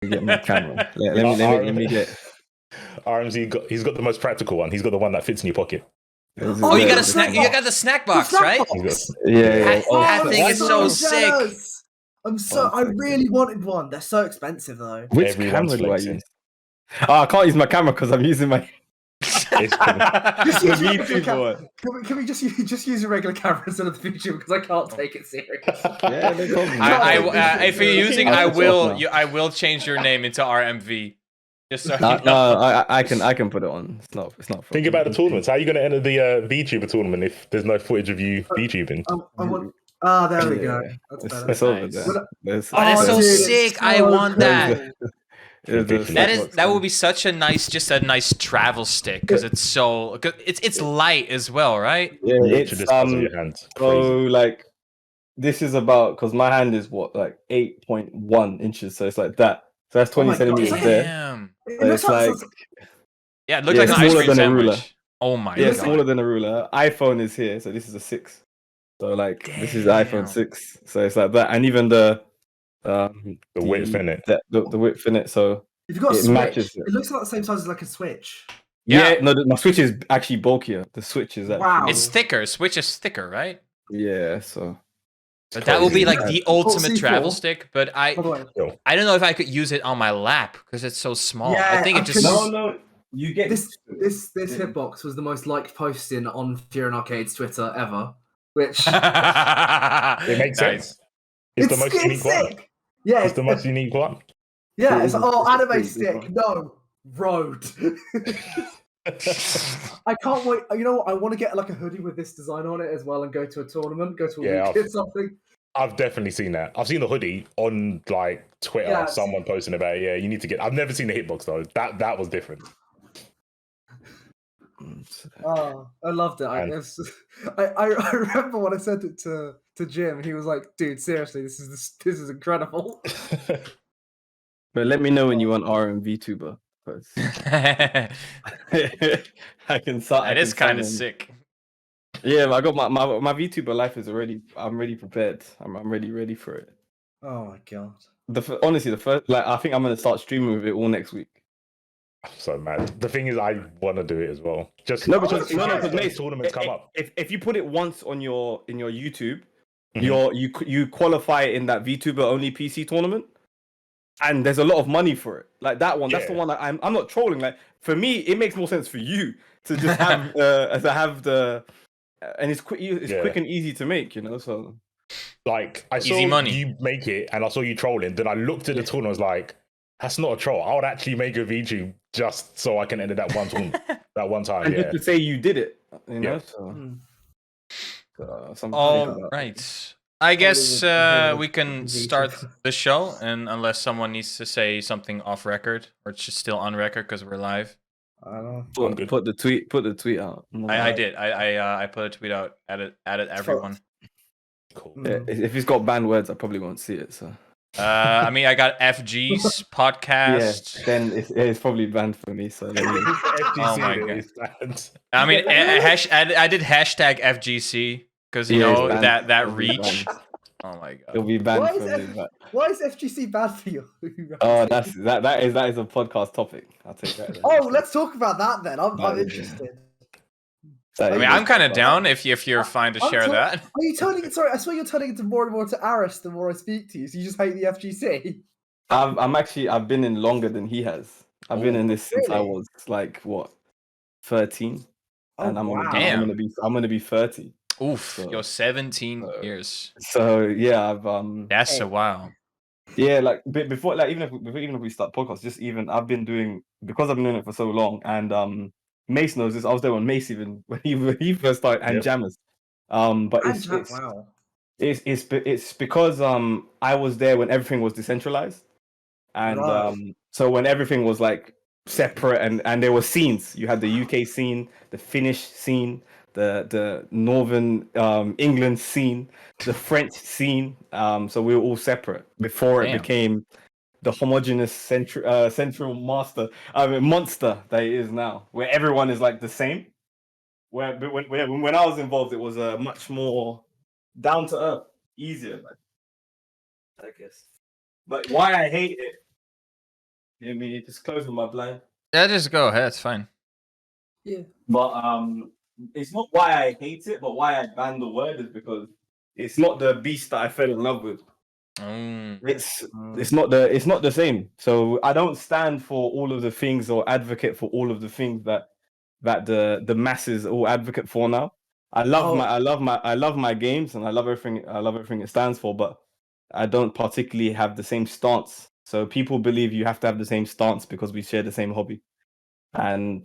get my camera. Let me get. RMZ he's got the most practical one. He's got the one that fits in your pocket. Oh, you got a snack. You got the snack box, right? Yeah. That thing is so sick. I really wanted one. They're so expensive though. Which camera do I use? I can't use my camera because I'm using my. Can we just use a regular camera instead of the feature because I can't take it serious. Yeah, no problem. If you're using, I will change your name into RMV. Just so I can put it on. It's not. Think about the tournaments. How are you going to enter the VTuber tournament if there's no footage of you VTubing? There we go. That's over nice. there. That's so sick. So I want that. That would be such a nice travel stick because it's it's light as well, right? Yeah, it's your hands. So like this is about because my hand is like 8.1 inches, so it's like that. So that's 20 centimeters there. Damn. It looks like it looks like an ice cream sandwich. Oh my god. Yeah, smaller than a ruler. iPhone is here, so this is a 6. So like this is the iPhone 6. So it's like that, and even the width in it. The width in it. So if you've got a it Switch, matches it. It looks like the same size as like a Switch. Yeah, no, my Switch is actually bulkier. The Switch is actually... Wow. It's thicker. Switch is thicker, right? Yeah, so... But that will be like the ultimate C4. travel stick, but I don't know if I could use it on my lap because it's so small. Yeah, I think it just... No, you get... This hitbox was the most liked posting on Fear and Arcade's Twitter ever, which... It makes sense. It's the most unique one. Yeah, it's the most unique one. Yeah, it's anime stick. No, road. I can't wait. You know what? I want to get like a hoodie with this design on it as well and go to a tournament, go to a week or something. I've definitely seen that. I've seen the hoodie on like Twitter. Yeah, someone posting about it. Yeah, you need to get. I've never seen the hitbox though. That was different. Oh, I loved it. I remember when I sent it to Jim. He was like, "Dude, seriously, this is incredible." But let me know when you want RM VTuber. I can start. That is kind of sick. Yeah, I got my VTuber life is already. I'm ready prepared. I'm ready for it. Oh my god. Honestly, the first I think I'm gonna start streaming with it all next week. I'm so mad. The thing is, I want to do it as well. Because tournaments come up. If you put it once on your YouTube, you qualify in that VTuber only PC tournament. And there's a lot of money for it. Like that one, that's the one that I'm not trolling. Like for me, it makes more sense for you to just have and it's quick and easy to make, you know. So like I saw you make it and I saw you trolling, then I looked at the tournament, I was like, that's not a troll. I would actually make a VTube just so I can enter that one tournament that one time. And just to say you did it, you know. All right. I guess we can start the show, and unless someone needs to say something off record, or it's just still on record because we're live. I don't know. Put the tweet out. I did. I put a tweet out. Added everyone. Cool. Yeah, if he's got banned words, I probably won't see it. So. I mean, I got FG's podcast. Yeah, then it's probably banned for me. So. Oh my god. I mean, I did hashtag FGC. Because you know that reach. Oh my god! It'll be banned for me. Why is FGC bad for you? Oh, that is a podcast topic. I'll take that. Oh, let's talk about that then. I'm interested. I mean, I'm kind of down if you're fine to share that. Are you turning it? Sorry, I swear you're turning into more and more to Aris the more I speak to you. So you just hate the FGC. I've been in longer than he has. I've been in this since I was like 13, and I'm gonna be 30. Oof, you're 17 years. So yeah, that's a while. Yeah, like before, like even if we start podcasts, I've been doing because I've been doing it for so long, and Mace knows this. I was there when Mace when he first started, and Jammers. But it's because I was there when everything was decentralized, and so when everything was like separate, and there were scenes. You had the UK scene, the Finnish scene, the Northern England scene, the French scene. So we were all separate before it became the homogenous central monster that it is now, where everyone is like the same. When I was involved, it was much more down to earth, easier, I guess. But why I hate it Yeah, me just closing my blind. Yeah, just go ahead. It's fine. Yeah. But it's not why I hate it, but why I ban the word is because it's not the beast that I fell in love with. It's not the same. So I don't stand for all of the things or advocate for all of the things that the masses all advocate for now. I love my games and I love everything it stands for, but I don't particularly have the same stance. So people believe you have to have the same stance because we share the same hobby, and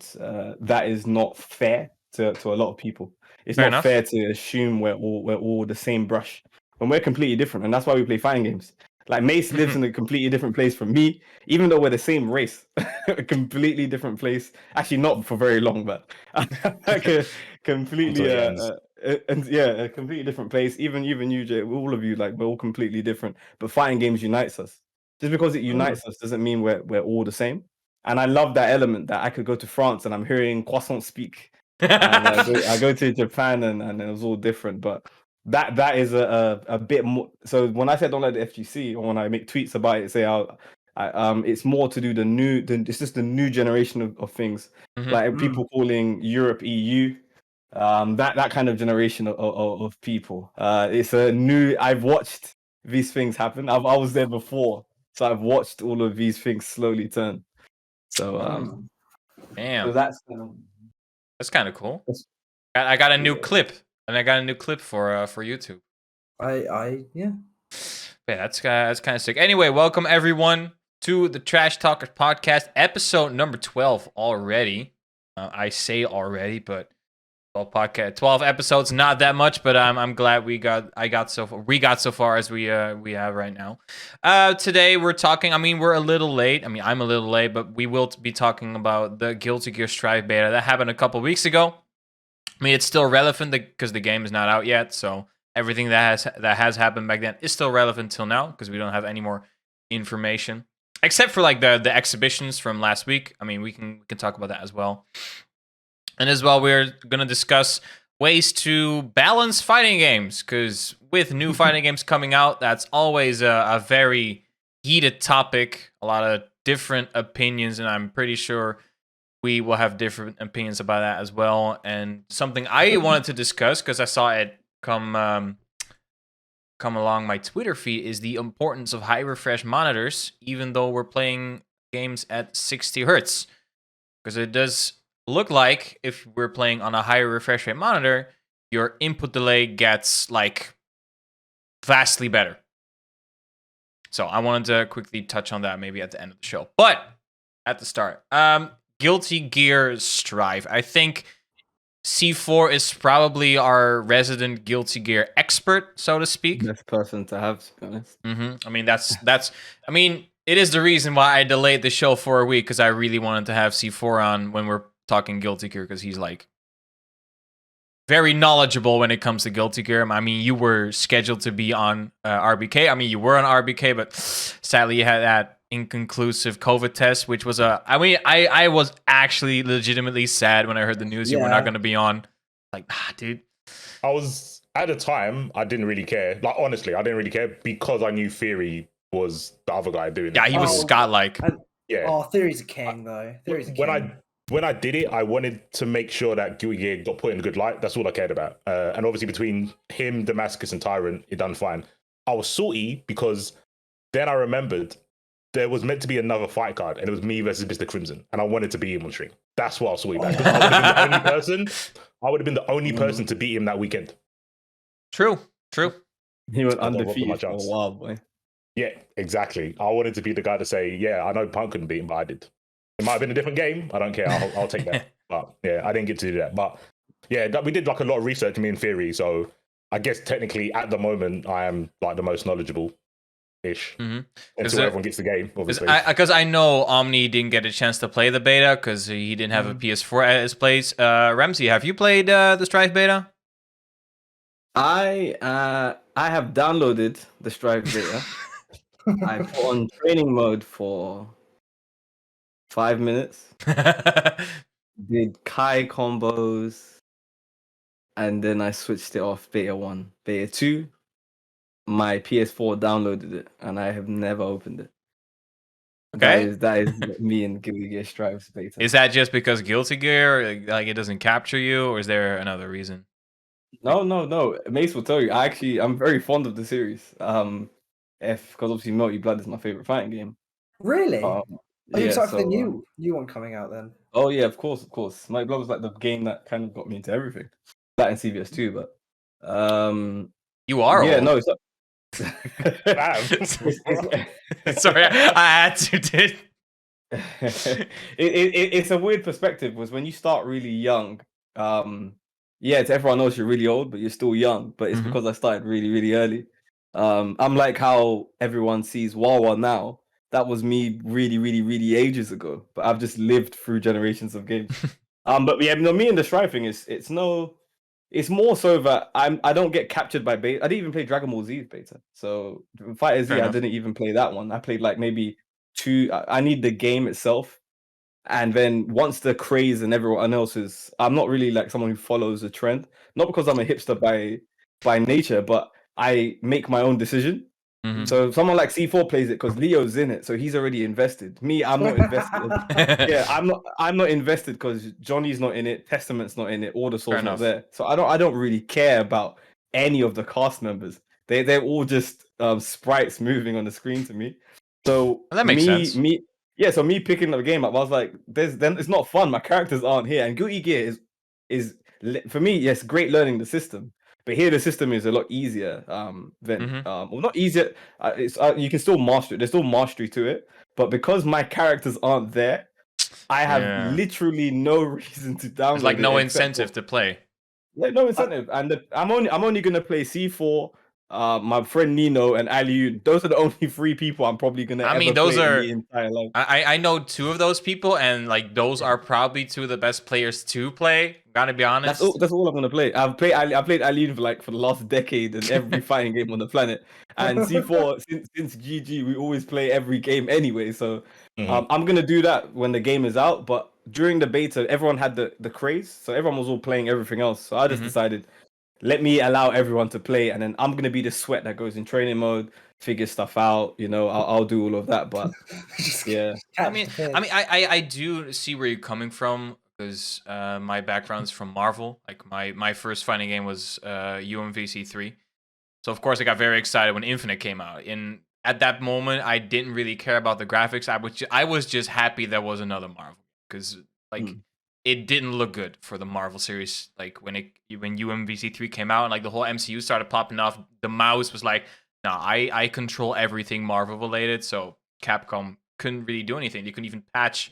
that is not fair to a lot of people. It's Fair not enough. fair to assume we're all the same brush when we're completely different, and that's why we play fighting games. Like Mace lives in a completely different place from me, even though we're the same race. A completely different place. Actually, not for very long, but like a completely a completely different place. Even you, Jay, all of you, like we're all completely different. But fighting games unites us. Just because it unites us doesn't mean we're all the same. And I love that element that I could go to France and I'm hearing croissant speak, and I go to Japan and it was all different. But that is a bit more. So when I say don't like the FGC, or when I make tweets about it, say it's more to do it's just the new generation of things, like people calling Europe EU, that kind of generation of people. It's a new. I've watched these things happen. I was there before, so I've watched all of these things slowly turn. So damn, so that's kind of cool. I got a new clip, and I got a new clip for YouTube. Yeah. Yeah, that's kind of sick. Anyway, welcome everyone to the Trash Talkers podcast, episode number 12 already. I say already, but 12 episodes, not that much, but I'm glad we got so far as we have right now. Today we're talking. I mean, we're a little late. I mean, I'm a little late, but we will be talking about the Guilty Gear Strive beta that happened a couple weeks ago. I mean, it's still relevant because the game is not out yet, so everything that has happened back then is still relevant till now because we don't have any more information except for like the exhibitions from last week. I mean, we can talk about that as well. And as well, we're going to discuss ways to balance fighting games, because with new fighting games coming out, that's always a very heated topic, a lot of different opinions, and I'm pretty sure we will have different opinions about that as well. And something I wanted to discuss, because I saw it come along my Twitter feed, is the importance of high refresh monitors, even though we're playing games at 60 hertz, because it does look like if we're playing on a higher refresh rate monitor, your input delay gets like vastly better. So I wanted to quickly touch on that maybe at the end of the show. But at the start, Guilty Gear Strive. I think C4 is probably our resident Guilty Gear expert, so to speak. Best person to have, to be honest. I mean, that's. I mean, it is the reason why I delayed the show for a week, because I really wanted to have C4 on when we're talking Guilty Gear, because he's like very knowledgeable when it comes to Guilty Gear. I mean, you were scheduled to be on RBK. I mean, you were on RBK, but sadly you had that inconclusive COVID test, which was I was actually legitimately sad when I heard the news you were not going to be on. Like, dude. I was, at the time, I didn't really care. Like, honestly, I didn't really care because I knew Theory was the other guy doing it. Yeah, he was Scott-like. Yeah. Oh, Theory's a king, though. Theory's a king. When I did it, I wanted to make sure that Guilty Gear got put in a good light. That's all I cared about. And obviously between him, Damascus, and Tyrant, it done fine. I was salty because then I remembered there was meant to be another fight card, and it was me versus Mr. Crimson, and I wanted to beat him on stream. That's what I was salty about. I would have been the only person to beat him that weekend. True. He went undefeated for a while, boy. Yeah, exactly. I wanted to be the guy to say, yeah, I know Punk couldn't beat him, but I did. It might have been a different game. I don't care. I'll take that. But yeah, I didn't get to do that. But yeah, we did like a lot of research, me and Theory. So I guess technically at the moment, I am like the most knowledgeable-ish. Until everyone gets the game, obviously. Because I know Omni didn't get a chance to play the beta because he didn't have a PS4 at his place. RMZ, have you played the Strive beta? I have downloaded the Strive beta. I put on training mode for 5 minutes. Did Kai combos, and then I switched it off. Beta 1, Beta 2. My PS4 downloaded it, and I have never opened it. Okay. That is me and Guilty Gear Strive's beta. Is that just because Guilty Gear, like it doesn't capture you, or is there another reason? No. Mace will tell you. I'm very fond of the series. Because obviously Melty Blood is my favorite fighting game. Really? Um, Are you yeah. excited for the So new one coming out then? oh yeah, of course. Melty Blood was like the game that kind of got me into everything. That and CVS too, but You are yeah, old. no, it's Sorry, I had to. Dude. it's a weird perspective was when you start really young. Yeah, it's everyone knows you're really old, but you're still young. But it's because I started really, really early. I'm like how everyone sees Wawa now. That was me really, really, really ages ago. But I've just lived through generations of games. But yeah, no, me and the Strive thing it's more so that I don't get captured by beta. I didn't even play Dragon Ball Z beta. So Fighter Z, I didn't even play that one. I played like maybe two. I need the game itself, and then once the craze and everyone else is, I'm not really like someone who follows a trend. Not because I'm a hipster by nature, but I make my own decision. So someone like C4 plays it because Leo's in it, so he's already invested. Me, I'm not invested. Yeah, I'm not invested because Johnny's not in it, Testament's not in it, Ordersoul's not there. So I don't really care about any of the cast members. They're all just sprites moving on the screen to me. So Well, that makes sense. So me picking up the game up, I was like, then it's not fun. My characters aren't here, and Guilty Gear is for me, yes, great learning the system. But here the system is a lot easier than well, not easier. It's you can still master it. There's still mastery to it, but because my characters aren't there, I have literally no reason to download. There's like no it incentive to play. Yeah, no incentive. And I'm only gonna play C4, my friend Nino, and Aliu. Those are the only three people I'm probably gonna. I mean, those play are. in the entire life. I know two of those people, and like those are probably two of the best players to play. Gotta be honest. That's all I'm gonna play. I played Aliu for the last decade in every fighting game on the planet. And C4 since GG, we always play every game anyway. So I'm gonna do that when the game is out. But during the beta, everyone had the craze, so everyone was all playing everything else. So I just decided, let me allow everyone to play, and then I'm gonna be the sweat that goes in training mode, figure stuff out. I'll do all of that. But yeah, I do see where you're coming from, because my background is from Marvel. Like my first fighting game was UMVC3. So of course I got very excited when Infinite came out. And at that moment I didn't really care about the graphics. I was just happy there was another Marvel, because like it didn't look good for the Marvel series. Like when UMVC3 came out and like the whole MCU started popping off, the mouse was like, nah, I control everything Marvel related. So Capcom couldn't really do anything. They couldn't even patch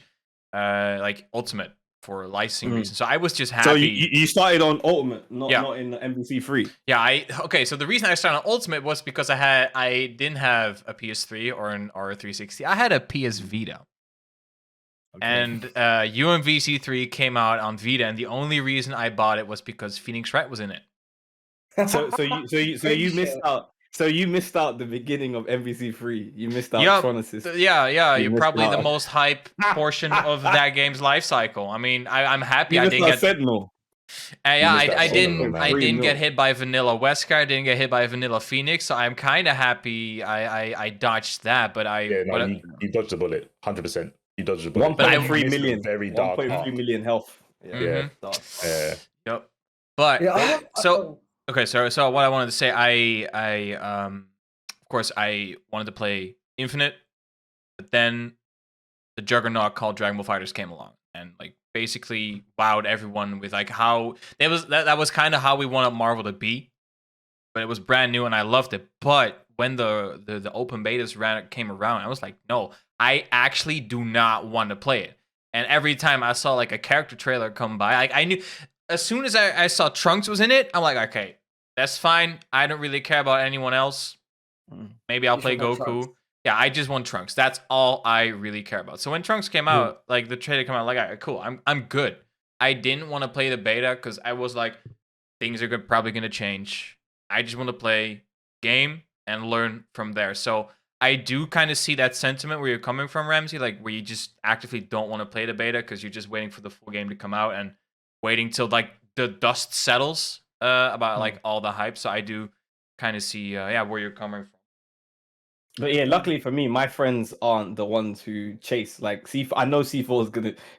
like Ultimate for licensing reasons. So I was just happy. So you started on Ultimate, not in the MVC3. Yeah, okay. So the reason I started on Ultimate was because I didn't have a PS3 or an R360. I had a PS Vita. Okay. And UMVC3 came out on Vita, and the only reason I bought it was because Phoenix Wright was in it. So you missed out. So you missed out the beginning of MVC3. You missed out Tronesis. Yeah. You're probably the most hype portion of that game's life cycle. I mean, I'm happy I didn't get Sentinel. I didn't get hit by Vanilla Wesker. I didn't get hit by Vanilla Phoenix. So I'm kind of happy I dodged that. But you dodged the bullet, 100%. You dodged the bullet. 1.3 million. Very dark. 1.3 million health. Yeah. Yep. But okay, so what I wanted to say, I of course I wanted to play Infinite, but then the juggernaut called Dragon Ball FighterZ came along and like basically wowed everyone with like how that was kind of how we wanted Marvel to be, but it was brand new and I loved it. But when the open betas came around, I was like, no, I actually do not want to play it. And every time I saw like a character trailer come by, like I knew. As soon as I saw Trunks was in it, I'm like, okay, that's fine. I don't really care about anyone else. Maybe I'll play Goku. Trunks. Yeah, I just want Trunks. That's all I really care about. So when Trunks came out, like the trailer came out, like, all right, cool, I'm good. I didn't want to play the beta because I was like, things are probably going to change. I just want to play game and learn from there. So I do kind of see that sentiment where you're coming from, Ramsey, like where you just actively don't want to play the beta because you're just waiting for the full game to come out and waiting till like the dust settles about like all the hype. So I do kind of see where you're coming from. But yeah, luckily for me, my friends aren't the ones who chase. Like I know C4 is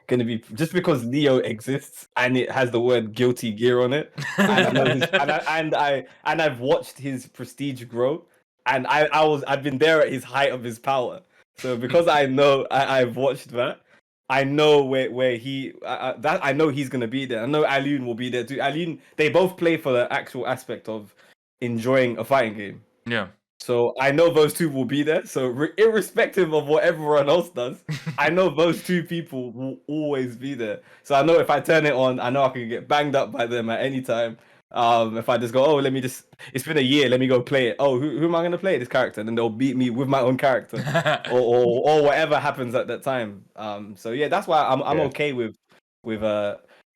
gonna be just because Leo exists and it has the word guilty gear on it, and I know his and I've watched his prestige grow, and I've been there at his height of his power. So because I know I've watched that, I know where he that I know he's gonna be there. I know Alioun will be there too. Alioun, they both play for the actual aspect of enjoying a fighting game. Yeah. So I know those two will be there. So irrespective of what everyone else does, I know those two people will always be there. So I know if I turn it on, I know I can get banged up by them at any time. If I just go, oh, it's been a year, let me go play it. Oh, who am I gonna play this character? And then they'll beat me with my own character, or whatever happens at that time. So yeah, that's why I'm okay with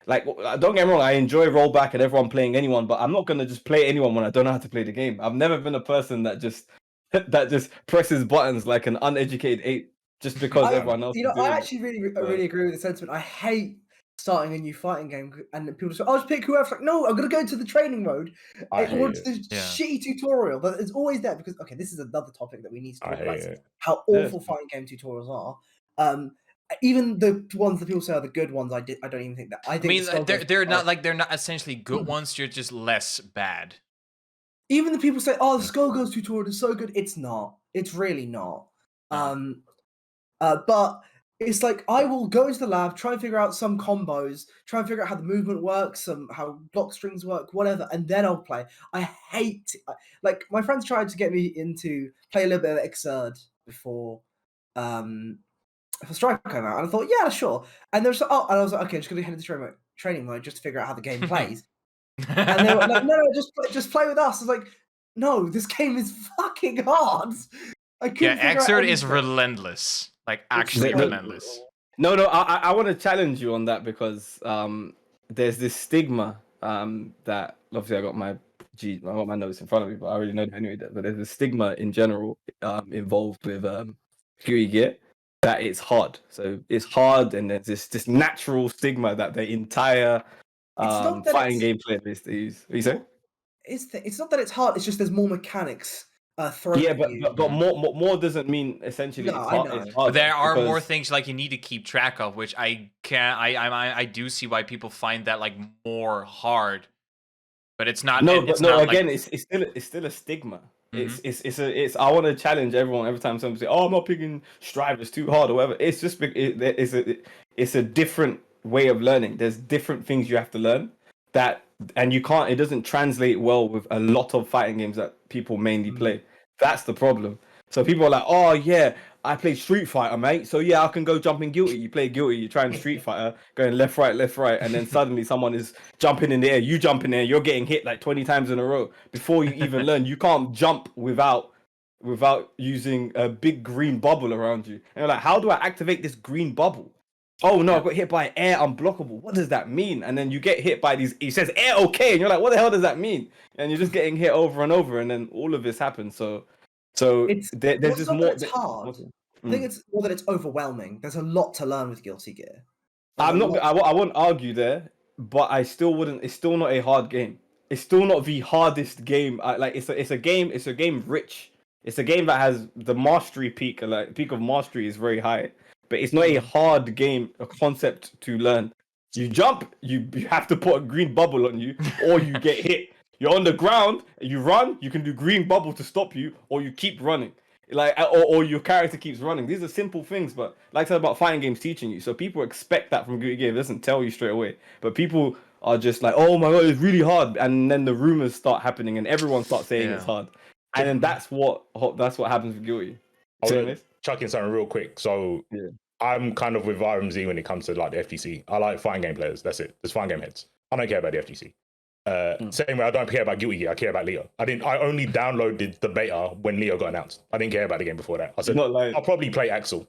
like, don't get me wrong, I enjoy rollback and everyone playing anyone, but I'm not gonna just play anyone when I don't know how to play the game. I've never been a person that just presses buttons like an uneducated ape just because everyone else. I actually really agree with the sentiment. I hate starting a new fighting game and people say, "I'll just pick whoever." Like, no, I'm gonna go into the training mode. It's the shitty tutorial that is always there because this is another topic that we need to talk about. How awful fighting game tutorials are. Even the ones that people say are the good ones, I don't even think that. I mean, they're not essentially good ones. You're just less bad. Even the people say, "Oh, the Skullgirls tutorial is so good." It's not. It's really not. But it's like I will go into the lab, try and figure out some combos, try and figure out how the movement works, how block strings work, whatever, and then I'll play. I hate like my friends tried to get me into play a little bit of Xrd before Strike came out, and I thought, yeah, sure. And there was and I was like, okay, just gonna head into training mode just to figure out how the game plays. And they were like, no, just play with us. I was like, no, this game is fucking hard. Xrd is relentless, like actually relentless. No, I want to challenge you on that because there's this stigma that obviously I got my notes in front of me, but I already know anyway. But there's a stigma in general involved with GUI gear. That it's hard. So it's hard, and there's this natural stigma that the entire fighting game player base they use. What are you saying? It's not that it's hard. It's just there's more mechanics. But more doesn't mean essentially it's hard. It's hard. But there are more things like you need to keep track of, which I do see why people find that like more hard. But it's not. It's still a stigma. It's I want to challenge everyone every time someone say, "Oh, I'm not picking Strive, it's too hard," or whatever. It's just it's a different way of learning. There's different things you have to learn and you can't. It doesn't translate well with a lot of fighting games that people mainly play. That's the problem. So people are like, "Oh yeah, I play Street Fighter, mate. So yeah, I can go jumping Guilty." You play Guilty, you try and Street Fighter, going left, right, and then suddenly someone is jumping in the air. You jump in there, you're getting hit like 20 times in a row before you even learn. You can't jump without using a big green bubble around you. And you're like, how do I activate this green bubble? Oh no, I got hit by air unblockable. What does that mean? And then you get hit by these. It says air okay, and you're like, what the hell does that mean? And you're just getting hit over and over, and then all of this happens. So there's just more. It's hard. I think it's more that it's overwhelming. There's a lot to learn with Guilty Gear. I won't argue there, but I still wouldn't. It's still not a hard game. It's still not the hardest game. It's a game. It's a game rich. It's a game that has the mastery peak. Like peak of mastery is very high, but it's not a hard game. A concept to learn. You jump. You have to put a green bubble on you, or you get hit. You're on the ground, you run, you can do green bubble to stop you, or you keep running. Or your character keeps running. These are simple things, but like I said about fighting games teaching you. So people expect that from Guilty Gear. It doesn't tell you straight away. But people are just like, oh my god, it's really hard. And then the rumors start happening and everyone starts saying it's hard. And then that's what happens with Guilty. I'll chuck in something real quick. So I'm kind of with RMZ when it comes to like the FTC. I like fighting game players. That's it. There's fighting game heads. I don't care about the FTC. Same way I don't care about Guilty Gear, I care about Leo. I only downloaded the beta when Leo got announced. I didn't care about the game before that. I said I'll probably play Axel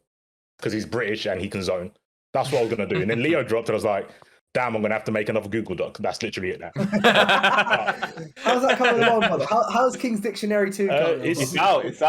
because he's British and he can zone. That's what I was gonna do. And then Leo dropped and I was like, damn, I'm gonna have to make another Google Doc. That's literally it now. How's that coming along, brother? How's King's Dictionary 2 coming? It's out. It's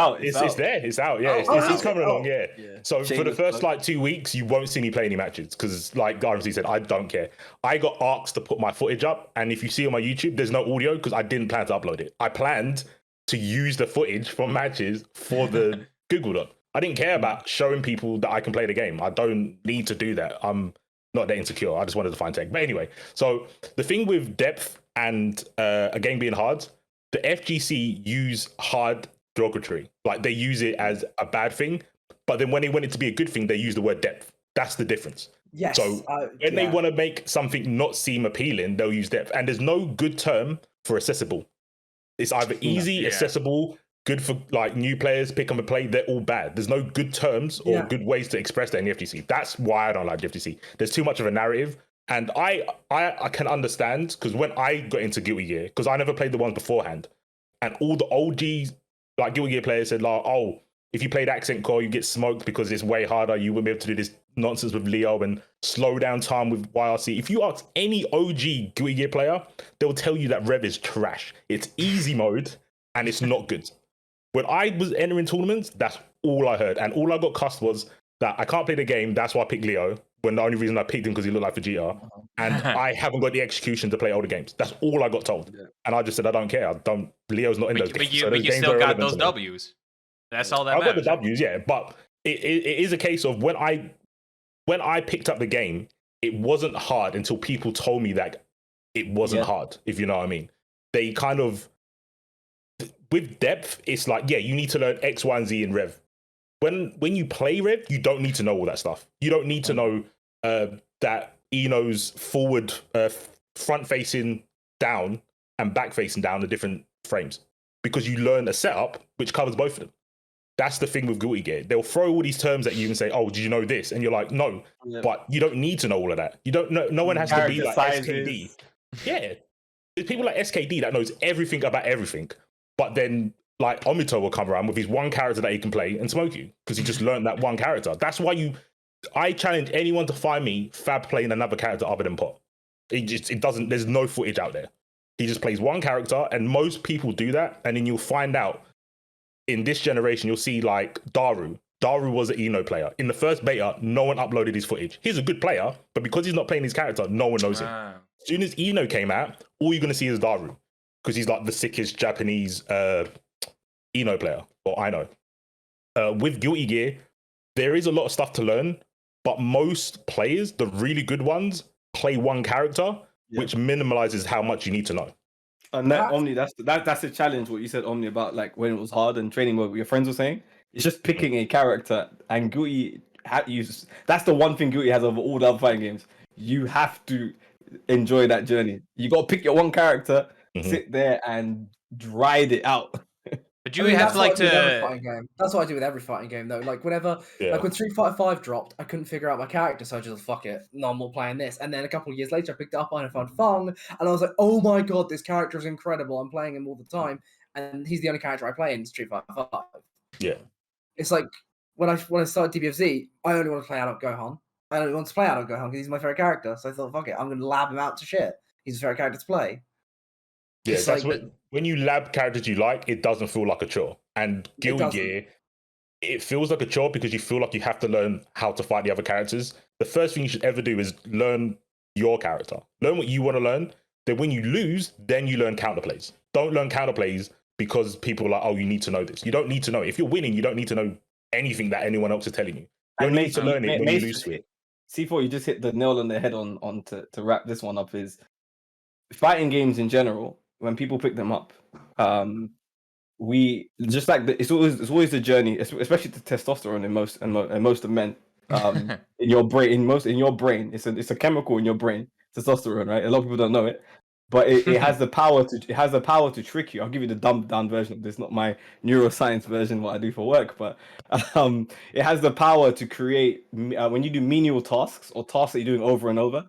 there. It's out. Yeah, it's coming along. Yeah. So for the first like 2 weeks, you won't see me play any matches because, like RMC said, I don't care. I got asked to put my footage up, and if you see on my YouTube, there's no audio because I didn't plan to upload it. I planned to use the footage from matches for the Googled it. I didn't care about showing people that I can play the game. I don't need to do that. I'm not that insecure. I just wanted to find tech. But anyway, so the thing with depth and a game being hard, the FGC use hard derogatory. Like they use it as a bad thing, but then when they want it to be a good thing, they use the word depth. That's the difference. Yes. So when they want to make something not seem appealing, they'll use depth. And there's no good term for accessible. It's either easy, accessible, good for like new players, pick up and play. They're all bad. There's no good terms or good ways to express that in the FGC. That's why I don't like the FGC. There's too much of a narrative. And I can understand, because when I got into Guilty Gear, because I never played the ones beforehand, and all the OG like Guilty Gear players said like, oh, if you played Accent Core, you get smoked because it's way harder. You wouldn't be able to do this nonsense with Leo and slow down time with YRC. If you ask any OG Guilty Gear player, they'll tell you that Rev is trash. It's easy mode and it's not good. When I was entering tournaments, that's all I heard. And all I got cussed was that I can't play the game. That's why I picked Leo. When the only reason I picked him because he looked like Vegeta. And I haven't got the execution to play older games. That's all I got told. Yeah. And I just said, I don't care. Leo's not in those games. But you still got those W's. That's all that matters. I got the W's, yeah. But it is a case of when I picked up the game, it wasn't hard until people told me that it wasn't hard, if you know what I mean. They kind of, with depth, it's like, yeah, you need to learn X, Y, and Z in Rev. When you play Rev, you don't need to know all that stuff. You don't need to know that Eno's forward, front-facing down and back-facing down are different frames. Because you learn a setup which covers both of them. That's the thing with Guilty Gear. They'll throw all these terms at you and say, oh, did you know this? And you're like, no. Yeah. But you don't need to know all of that. You don't know. No one has to be like SKD. Yeah. There's people like SKD that knows everything about everything. But then like Omito will come around with his one character that he can play and smoke you because he just learned that one character. That's why I challenge anyone to find me Fab playing another character other than Pot. It doesn't, there's no footage out there. He just plays one character and most people do that. And then you'll find out in this generation, you'll see like Daru. Daru was an Eno player. In the first beta, no one uploaded his footage. He's a good player, but because he's not playing his character, no one knows him. As soon as Eno came out, all you're going to see is Daru because he's like the sickest Japanese Eno player, or I know. With Guilty Gear, there is a lot of stuff to learn, but most players, the really good ones, play one character, which minimalizes how much you need to know. And that Omni, that's a challenge. What you said, Omni, about like when it was hard and training. What your friends were saying, it's just picking a character. And Guilty, that's the one thing Guilty has over all the other fighting games. You have to enjoy that journey. You got to pick your one character, sit there and ride it out. But you have to like to. That's what I do with every fighting game, though. Like whenever, like when Street Fighter 5 dropped, I couldn't figure out my character, so I just fuck it. No, I'm not playing this. And then a couple of years later, I picked it up and I found Fung, and I was like, oh my god, this character is incredible. I'm playing him all the time, and he's the only character I play in Street Fighter 5. Yeah, it's like when I started DBFZ, I only want to play Adult Gohan. I only want to play Adult Gohan because he's my favorite character. So I thought, fuck it, I'm going to lab him out to shit. He's a favorite character to play. Yeah, it's that's like, when you lab characters you like, it doesn't feel like a chore. And Guilty Gear, it feels like a chore because you feel like you have to learn how to fight the other characters. The first thing you should ever do is learn your character. Learn what you want to learn. Then when you lose, then you learn counterplays. Don't learn counterplays because people are like, oh, you need to know this. You don't need to know. If you're winning, you don't need to know anything that anyone else is telling you. You only need to learn it when you lose to it. C4, you just hit the nail on the head on to wrap this one up is fighting games in general. When people pick them up, we just like it's always the journey, especially the testosterone in most of men. In your brain, it's a chemical in your brain, testosterone, right? A lot of people don't know it, but it has the power to trick you. I'll give you the dumbed down version of this, not my neuroscience version, what I do for work, but it has the power to create when you do menial tasks or tasks that you're doing over and over.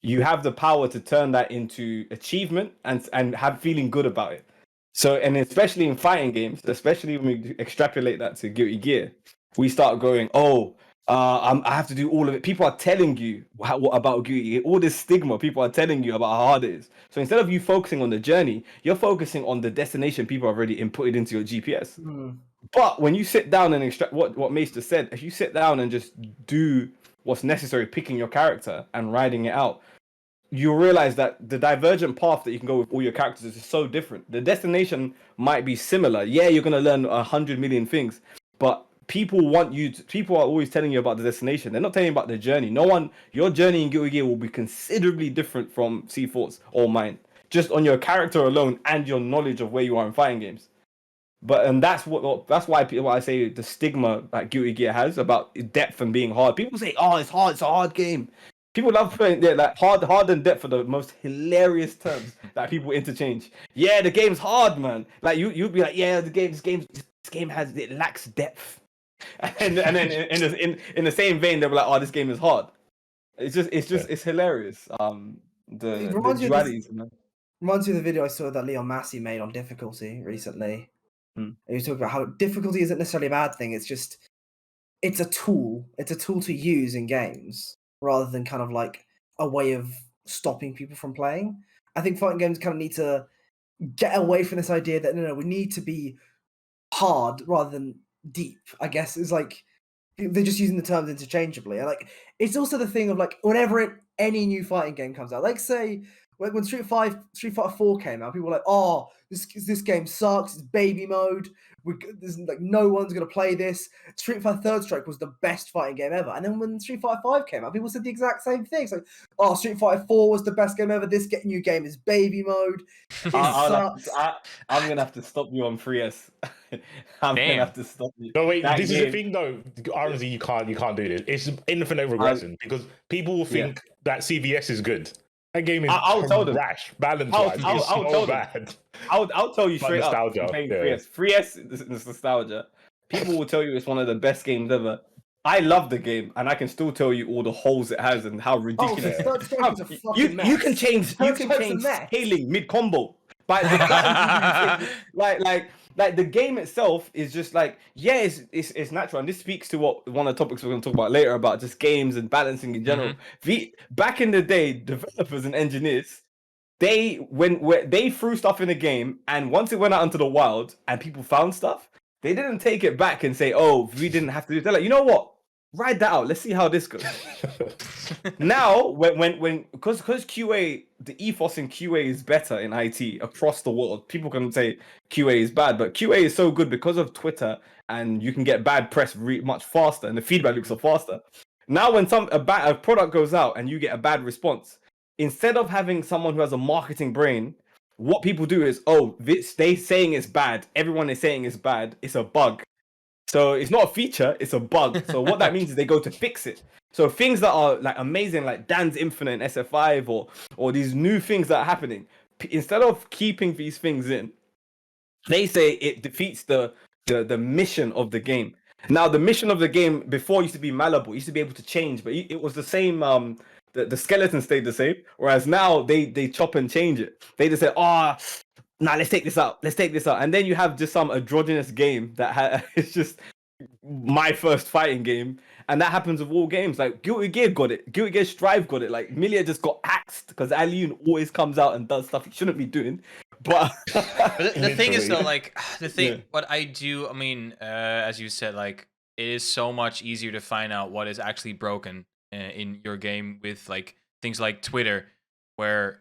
You have the power to turn that into achievement and have feeling good about it. So, and especially in fighting games, especially when we extrapolate that to Guilty Gear, we start going, I have to do all of it. People are telling you what about Guilty Gear, all this stigma. People are telling you about how hard it is. So instead of you focusing on the journey, you're focusing on the destination people have already inputted into your GPS. But when you sit down and extract what Mace just said, if you sit down and just do what's necessary, picking your character and riding it out, you'll realize that the divergent path that you can go with all your characters is so different. The destination might be similar. Yeah, you're going to learn 100 million things, but people are always telling you about the destination. They're not telling you about the journey. Your journey in Guilty Gear will be considerably different from C4's or mine, just on your character alone and your knowledge of where you are in fighting games. But that's why I say the stigma that Guilty Gear has about depth and being hard. People say, "Oh, it's hard. It's a hard game." People love playing like hard and depth are the most hilarious terms that people interchange. Yeah, the game's hard, man. Like you'd be like, yeah, this game lacks depth, and then in the same vein, they'll be like, oh, this game is hard. It's hilarious. The dualities. Reminds me of the video I saw that Leon Massey made on difficulty recently. He was talking about how difficulty isn't necessarily a bad thing. It's a tool. It's a tool to use in games, rather than kind of like a way of stopping people from playing. I think fighting games kind of need to get away from this idea that no, we need to be hard rather than deep. I guess it's like they're just using the terms interchangeably. And like it's also the thing of like whenever any new fighting game comes out, like say when Street Fighter 4 came out, people were like, "Oh, this game sucks. It's baby mode. There's like no one's gonna play this." Street Fighter Third Strike was the best fighting game ever. And then when Street Fighter 5 came out, people said the exact same thing. It's like, "Oh, Street Fighter 4 was the best game ever. This new game is baby mode. It sucks." I'm gonna have to stop you on 3S. I'm gonna have to stop you. No, wait. This is the thing, though. RMZ, you can't do this. It's infinite regression because people will think that CVS is good. That game is trash, balance-wise. It's so bad. I'll tell you straight nostalgia, up. 3S is nostalgia. People will tell you it's one of the best games ever. I love the game, and I can still tell you all the holes it has and how ridiculous. You can change scaling mid combo. But like the game itself is just like it's natural, and this speaks to what one of the topics we're going to talk about later about just games and balancing in general. Back in the day, developers and engineers they threw stuff in a game, and once it went out into the wild and people found stuff, they didn't take it back and say, "Oh, we didn't have to do it." They're like, you know what? Ride that out. Let's see how this goes. Now, because QA, the ethos in QA is better in IT across the world. People can say QA is bad, but QA is so good because of Twitter, and you can get bad press much faster, and the feedback loops are faster. Now, when a product goes out and you get a bad response, instead of having someone who has a marketing brain, what people do is, they saying it's bad. Everyone is saying it's bad. It's a bug. So it's not a feature, it's a bug. So what that means is they go to fix it. So things that are like amazing, like Dan's Infinite in SF5 or these new things that are happening, instead of keeping these things in, they say it defeats the mission of the game. Now, the mission of the game before used to be malleable, used to be able to change, but it was the same. The skeleton stayed the same, whereas now they chop and change it. They just say, let's take this out. And then you have just some androgynous game that it's just my first fighting game. And that happens with all games. Like Guilty Gear got it. Guilty Gear Strive got it. Like Milia just got axed because Alioun always comes out and does stuff he shouldn't be doing. But the thing is though, like what I do, I mean, as you said, like it is so much easier to find out what is actually broken in your game with like things like Twitter, where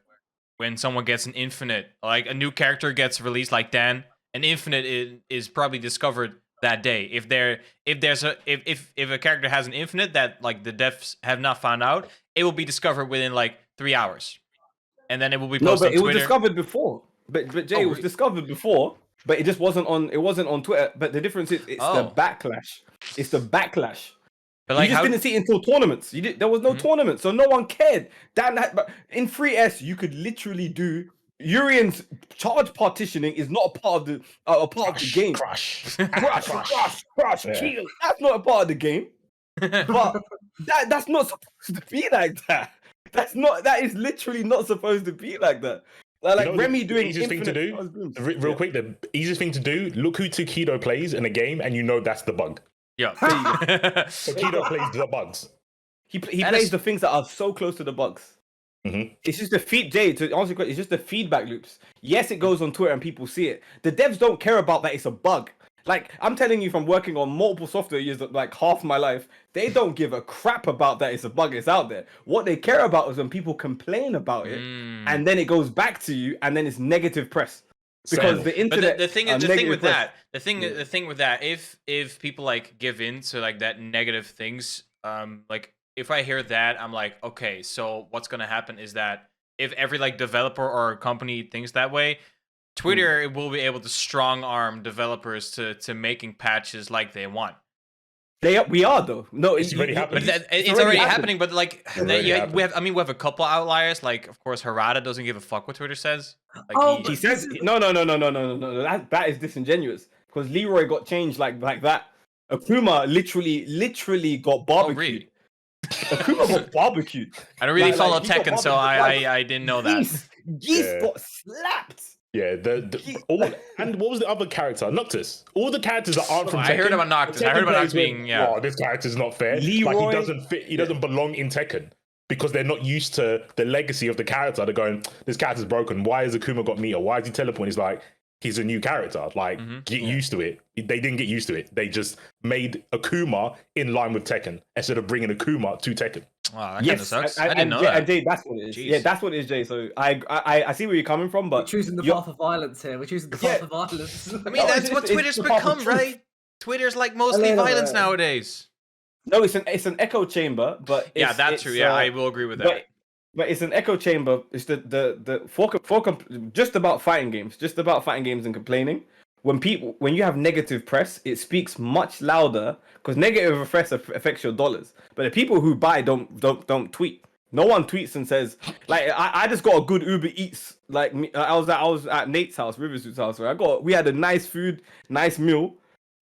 when someone gets an infinite, like a new character gets released, like Dan, an infinite is probably discovered that day. If a character has an infinite that like the devs have not found out, it will be discovered within like 3 hours, and then it will be posted. No, but it was discovered before. But Jay, it was discovered before, but it just wasn't on. It wasn't on Twitter. But the difference is it's the backlash. It's the backlash. But like, you just didn't see it until tournaments. There was no tournament, so no one cared. But in 3S, you could literally do Urian's charge partitioning is not a part of the game. Crush. Kill. That's not a part of the game. But that's not supposed to be like that. That is literally not supposed to be like that. Like Remy doing the easiest thing to do. Real quick, the easiest thing to do. Look who Takedo plays in a game, and you know that's the bug. Yeah. Takedo plays the bugs. He plays the things that are so close to the bugs. Mm-hmm. It's just the to answer your question, it's just the feedback loops. Yes, it goes on Twitter and people see it. The devs don't care about that it's a bug. Like, I'm telling you from working on multiple software years, like half my life, they don't give a crap about that it's a bug, it's out there. What they care about is when people complain about it, and then it goes back to you, and then it's negative press. because the internet. But the thing with press. the thing with that, if people like give in to like that negative things, like if I hear that, I'm like, okay, so what's gonna happen is that if every like developer or company thinks that way, Twitter will be able to strong arm developers to making patches like they want. We are though. No, it's already happening. But it's already happening. But like, we have a couple outliers. Like, of course, Harada doesn't give a fuck what Twitter says. Like, he says no. That is disingenuous because Leroy got changed like that. Akuma literally got barbecued. Akuma got barbecued. I don't really follow Tekken, so I didn't know that. Geese got slapped. Yeah, and what was the other character? Noctis. All the characters that aren't from Tekken. I heard about Noctis. I heard about Noctis being oh, this character's not fair. Leroy, like he doesn't fit. He doesn't belong in Tekken because they're not used to the legacy of the character. They're going, this character's broken. Why has Akuma got meter? Why is he teleporting? He's like, he's a new character. Like, get used to it. They didn't get used to it. They just made Akuma in line with Tekken instead of bringing Akuma to Tekken. Wow, that kind of sucks. I didn't know that. And Jay, that's what it is. Jeez. Yeah, that's what it is, Jay. So I see where you're coming from, but we're choosing the path of violence here. We're choosing the path of violence. I mean, that's what Twitter's become, right? Twitter's like mostly violence nowadays. No, it's an echo chamber, but yeah, that's true. Yeah, I will agree with that. But it's an echo chamber. It's just about fighting games and complaining. When you have negative press, it speaks much louder because negative press affects your dollars. But the people who buy don't tweet. No one tweets and says like I just got a good Uber Eats. Like I was at Nate's house, Riversuit's house, where we had a nice food, nice meal.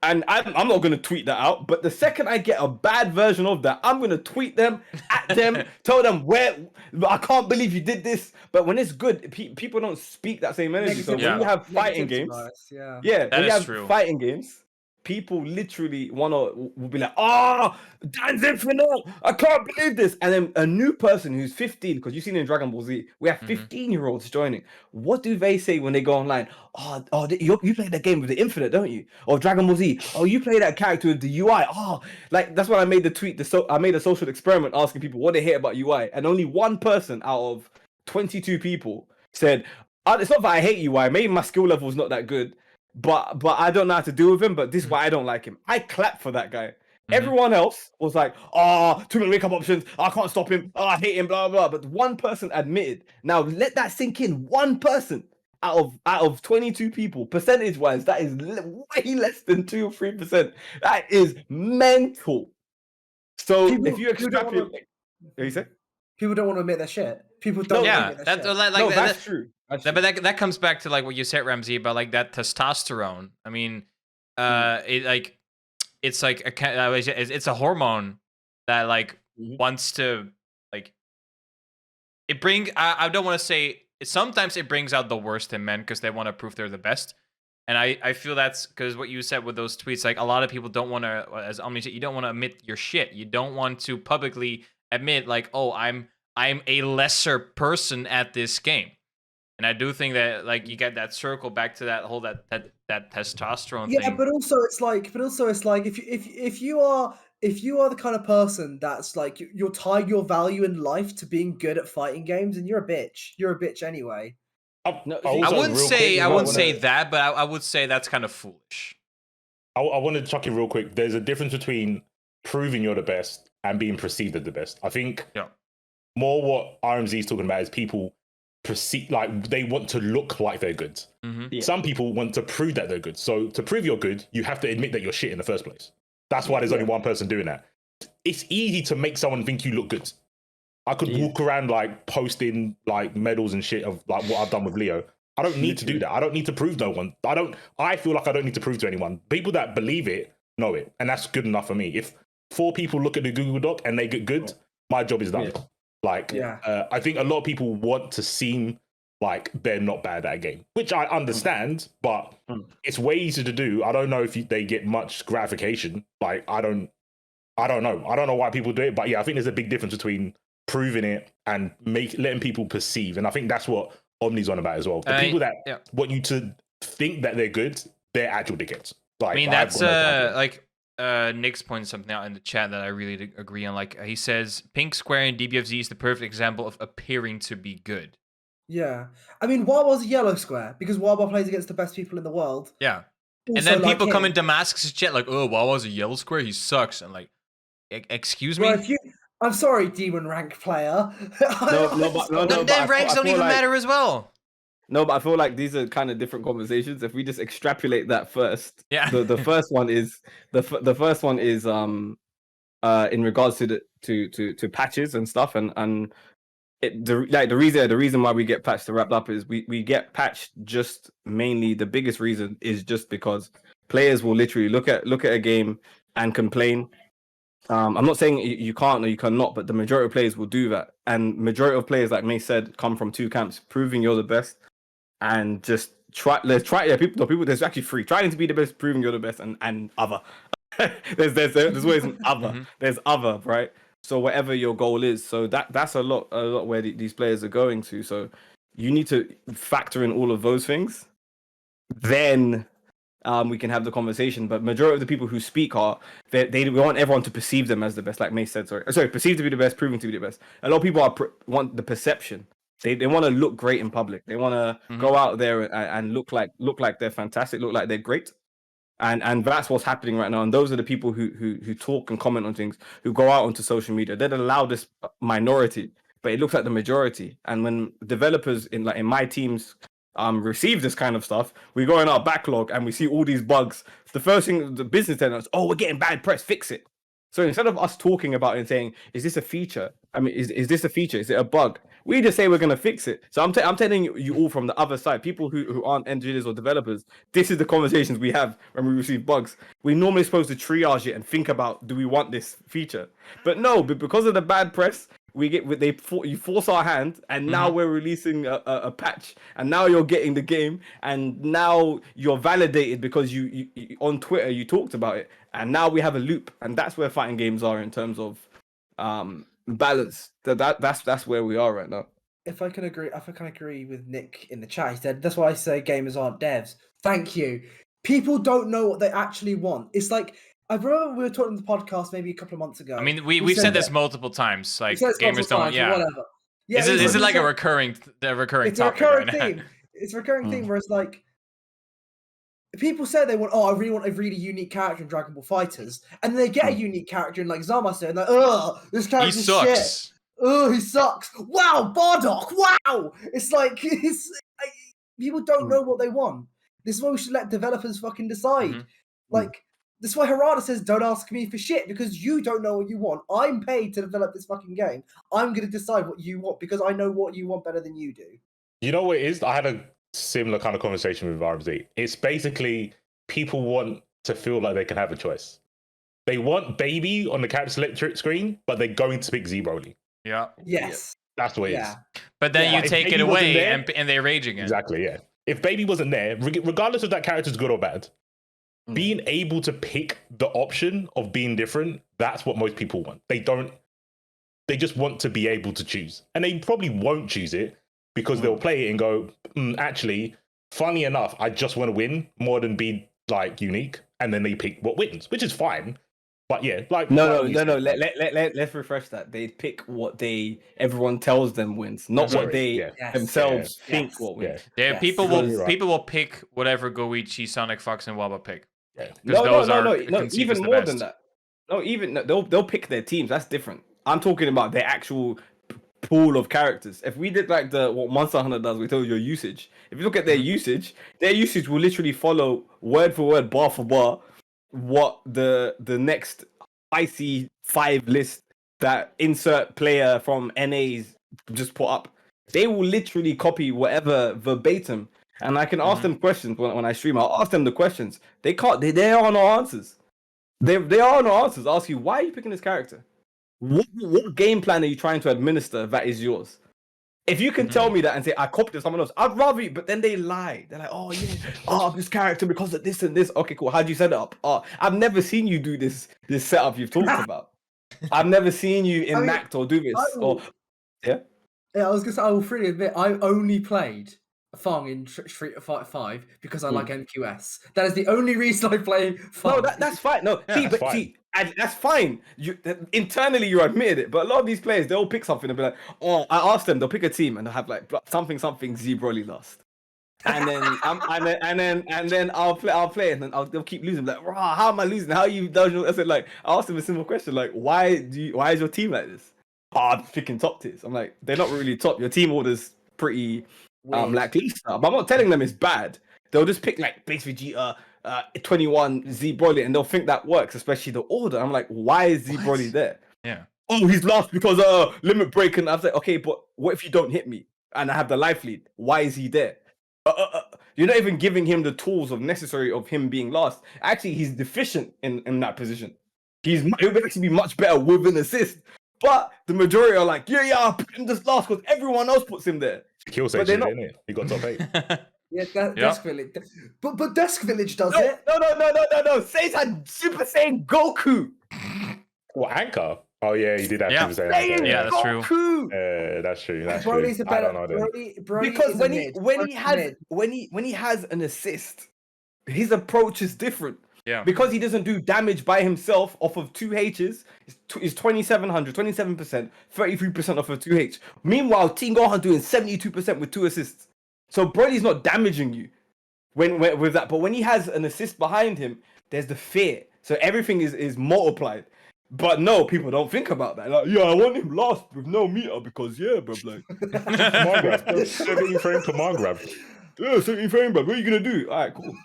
And I'm not going to tweet that out, but the second I get a bad version of that, I'm going to tweet them, at them, tell them I can't believe you did this. But when it's good, people don't speak that same energy. So when you have fighting games, when you have fighting games, people literally will be like, Dan's Infinite, I can't believe this. And then a new person who's 15, because you've seen in Dragon Ball Z, we have 15-year-olds joining. What do they say when they go online? You play the game with the Infinite, don't you? Or Dragon Ball Z, you play that character with the UI. Like that's when I made the tweet. I made a social experiment asking people what they hate about UI, and only one person out of 22 people said, it's not that I hate UI, maybe my skill level is not that good. But I don't know how to deal with him, but this is why I don't like him. I clap for that guy. Everyone else was like, too many wake-up options. I can't stop him. I hate him, blah, blah, blah. But one person admitted. Now, let that sink in. One person out of 22 people, percentage-wise, that is way less than 2 or 3%. That is mental. So if you extrapolate... What you say? People don't want to admit their shit. People don't admit their shit. That's true. But that comes back to like what you said, Ramsey, about like that testosterone. I mean, it's a hormone that like wants to like it bring. I don't want to say. Sometimes it brings out the worst in men because they want to prove they're the best, and I feel that's because what you said with those tweets. Like a lot of people don't want to, as Omni said, you don't want to admit your shit. You don't want to publicly admit like, I'm a lesser person at this game. And I do think that like you get that circle back to that whole that testosterone thing. Yeah, but also it's like if you are the kind of person that's like you're tying your value in life to being good at fighting games, and you're a bitch. You're a bitch anyway. I wouldn't say that, but I would say that's kind of foolish. I want to chuck in real quick. There's a difference between proving you're the best and being perceived as the best. I think more what RMZ is talking about is people perceive like they want to look like they're good. Some people want to prove that they're good. So to prove you're good, you have to admit that you're shit in the first place. That's why there's only one person doing that. It's easy to make someone think you look good. I could walk around like posting like medals and shit of like what I've done with Leo. I don't need to do that. I don't need to prove no one. I feel like I don't need to prove to anyone. People that believe it know it, and that's good enough for me. If 4 people look at the Google Doc and they get good, my job is done. I think a lot of people want to seem like they're not bad at a game, which I understand, but it's way easier to do. I don't know if they get much gratification. Like I don't know. I don't know why people do it, but yeah, I think there's a big difference between proving it and letting people perceive, and I think that's what Omni's on about as well. The people that want you to think that they're good, they're actual dickheads. Like, I mean, that's like. Nick's pointed something out in the chat that I really agree on. Like he says, Pink Square and DBFZ is the perfect example of appearing to be good. Yeah. I mean, Wawa's a yellow square because Wawa plays against the best people in the world. Yeah. Also And then like people come him. in Damascus and shit like, oh, Wawa's a yellow square. He sucks. And like, excuse Bro, me? I'm sorry, demon rank player. Then ranks don't even matter as well. No, but I feel like these are kind of different conversations. If we just extrapolate that first, Yeah. the first one is the first one is in regards to to patches and stuff, and the reason why we get patched to wrap up is we get patched just mainly. The biggest reason is just because players will literally look at a game and complain. I'm not saying you can't or you cannot, but the majority of players will do that, and majority of players, like May said, come from two camps: proving you're the best, and just let's try. Yeah, people. There's actually three: trying to be the best, proving you're the best, and other. there's always an other. There's other, right? So whatever your goal is, so that's a lot where these players are going to. So you need to factor in all of those things. Then we can have the conversation. But majority of the people who speak are they want everyone to perceive them as the best, like May said. Sorry, perceive to be the best, proving to be the best. A lot of people want the perception. They want to look great in public. They want to go out there and look like they're fantastic, look like they're great. And that's what's happening right now. And those are the people who talk and comment on things, who go out onto social media. They're the loudest minority, but it looks like the majority. And when developers in my teams receive this kind of stuff, we go in our backlog and we see all these bugs. The first thing the business tells us, oh, we're getting bad press, fix it. So instead of us talking about it and saying, is this a feature? I mean, is this a feature? Is it a bug? We just say we're going to fix it. So I'm telling you all from the other side, people who aren't engineers or developers, this is the conversations we have when we receive bugs. We're normally supposed to triage it and think about, do we want this feature? But no, because of the bad press, you force our hand, and now we're releasing a patch, and now you're getting the game, and now you're validated because you on Twitter you talked about it, and now we have a loop, and that's where fighting games are in terms of balance. That's where we are right now. If I can agree with Nick in the chat, he said that's why I say gamers aren't devs. Thank you. People don't know what they actually want. It's like, I remember we were talking on the podcast maybe a couple of months ago. I mean, we've said this multiple times. Like gamers don't, whatever. Yeah, is it like a recurring topic it's a recurring theme. It's a recurring theme where it's like people say they want, I really want a really unique character in Dragon Ball Fighters, and then they get a unique character in like Zamasu, and like, this character sucks. Shit. He sucks. Wow, Bardock. Wow. It's like people don't know what they want. This is why we should let developers fucking decide. Like, this is why Harada says, don't ask me for shit, because you don't know what you want. I'm paid to develop this fucking game. I'm going to decide what you want because I know what you want better than you do. You know what it is? I had a similar kind of conversation with RMZ. It's basically people want to feel like they can have a choice. They want baby on the character select screen, but they're going to pick Z-Broly. Yeah. Yes. That's what it is. But then you take it away and they rage again. Exactly, yeah. If baby wasn't there, regardless of that character's good or bad, being able to pick the option of being different, that's what most people want. They just want to be able to choose. And they probably won't choose it because they'll play it and go, actually, funny enough, I just want to win more than be like unique. And then they pick what wins, which is fine. But yeah, like no. Let's refresh that. They pick what everyone tells them wins, not what they themselves think what wins. Yeah, people will pick whatever Goichi, Sonic Fox, and Waba pick. Yeah. No. Even more than that. They'll pick their teams. That's different. I'm talking about their actual pool of characters. If we did like what Monster Hunter does, we tell you your usage. If you look at their usage will literally follow word for word, bar for bar, what the next icy 5 list that insert player from NA's just put up. They will literally copy whatever verbatim. And I can ask them questions when I stream. I'll ask them the questions. They can't. They are no answers. They are no answers. Ask you, why are you picking this character? What game plan are you trying to administer that is yours? If you can tell me that and say I copied someone else, I'd rather you. But then they lie. They're like, oh yeah, this character because of this and this. Okay, cool. How'd you set it up? I've never seen you do this setup you've talked about. I've never seen you enact or do this. Yeah, I was gonna say, I will freely admit, I only played Fang in Street Fighter 5 because I like MQS. That is the only reason I play Fang. No, that's fine. No, see, And that's fine. Internally you admitted it, but a lot of these players they'll pick something and be like, "Oh, I asked them." They'll pick a team and they'll have like something Z Broly lost, and then and then I'll play, and then they'll keep losing. Like, "Rah, how am I losing? How are you?" I said, like, I asked them a simple question, like, why is your team like this? Oh, I'm picking top tiers. I'm like, they're not really top. Your team order's pretty lackluster. But I'm not telling them it's bad. They'll just pick like base Vegeta, 21 Z Broly, and they'll think that works, especially the order. I'm like, why is Z Broly there? Yeah. Oh, he's lost because limit break, and I was like, okay, but what if you don't hit me and I have the life lead? Why is he there? You're not even giving him the tools necessary of him being lost. Actually, he's deficient in that position. He would actually be much better with an assist. But the majority are like, I put him this last because everyone else puts him there. Kill Sage, didn't it? He got top 8. Yeah, Desk Village. But Desk Village does it. No. Sage had Super Saiyan Goku. What, Anchor? Oh yeah, he did have Super Saiyan Anchor. Yeah, that's true. That's true. Broly's a better. Broly because when he has an assist, his approach is different. Yeah. Because he doesn't do damage by himself off of 2 H's, is 2700, 27%, 33% off of 2 H. Meanwhile, Team Gohan doing 72% with 2 assists. So Broly's not damaging you when with that. But when he has an assist behind him, there's the fear. So everything is multiplied. But no, people don't think about that. Like, I want him last with no meter because bro, like command grab, 17 frame command grab. Yeah, 17 frame, bro. What are you gonna do? All right, cool.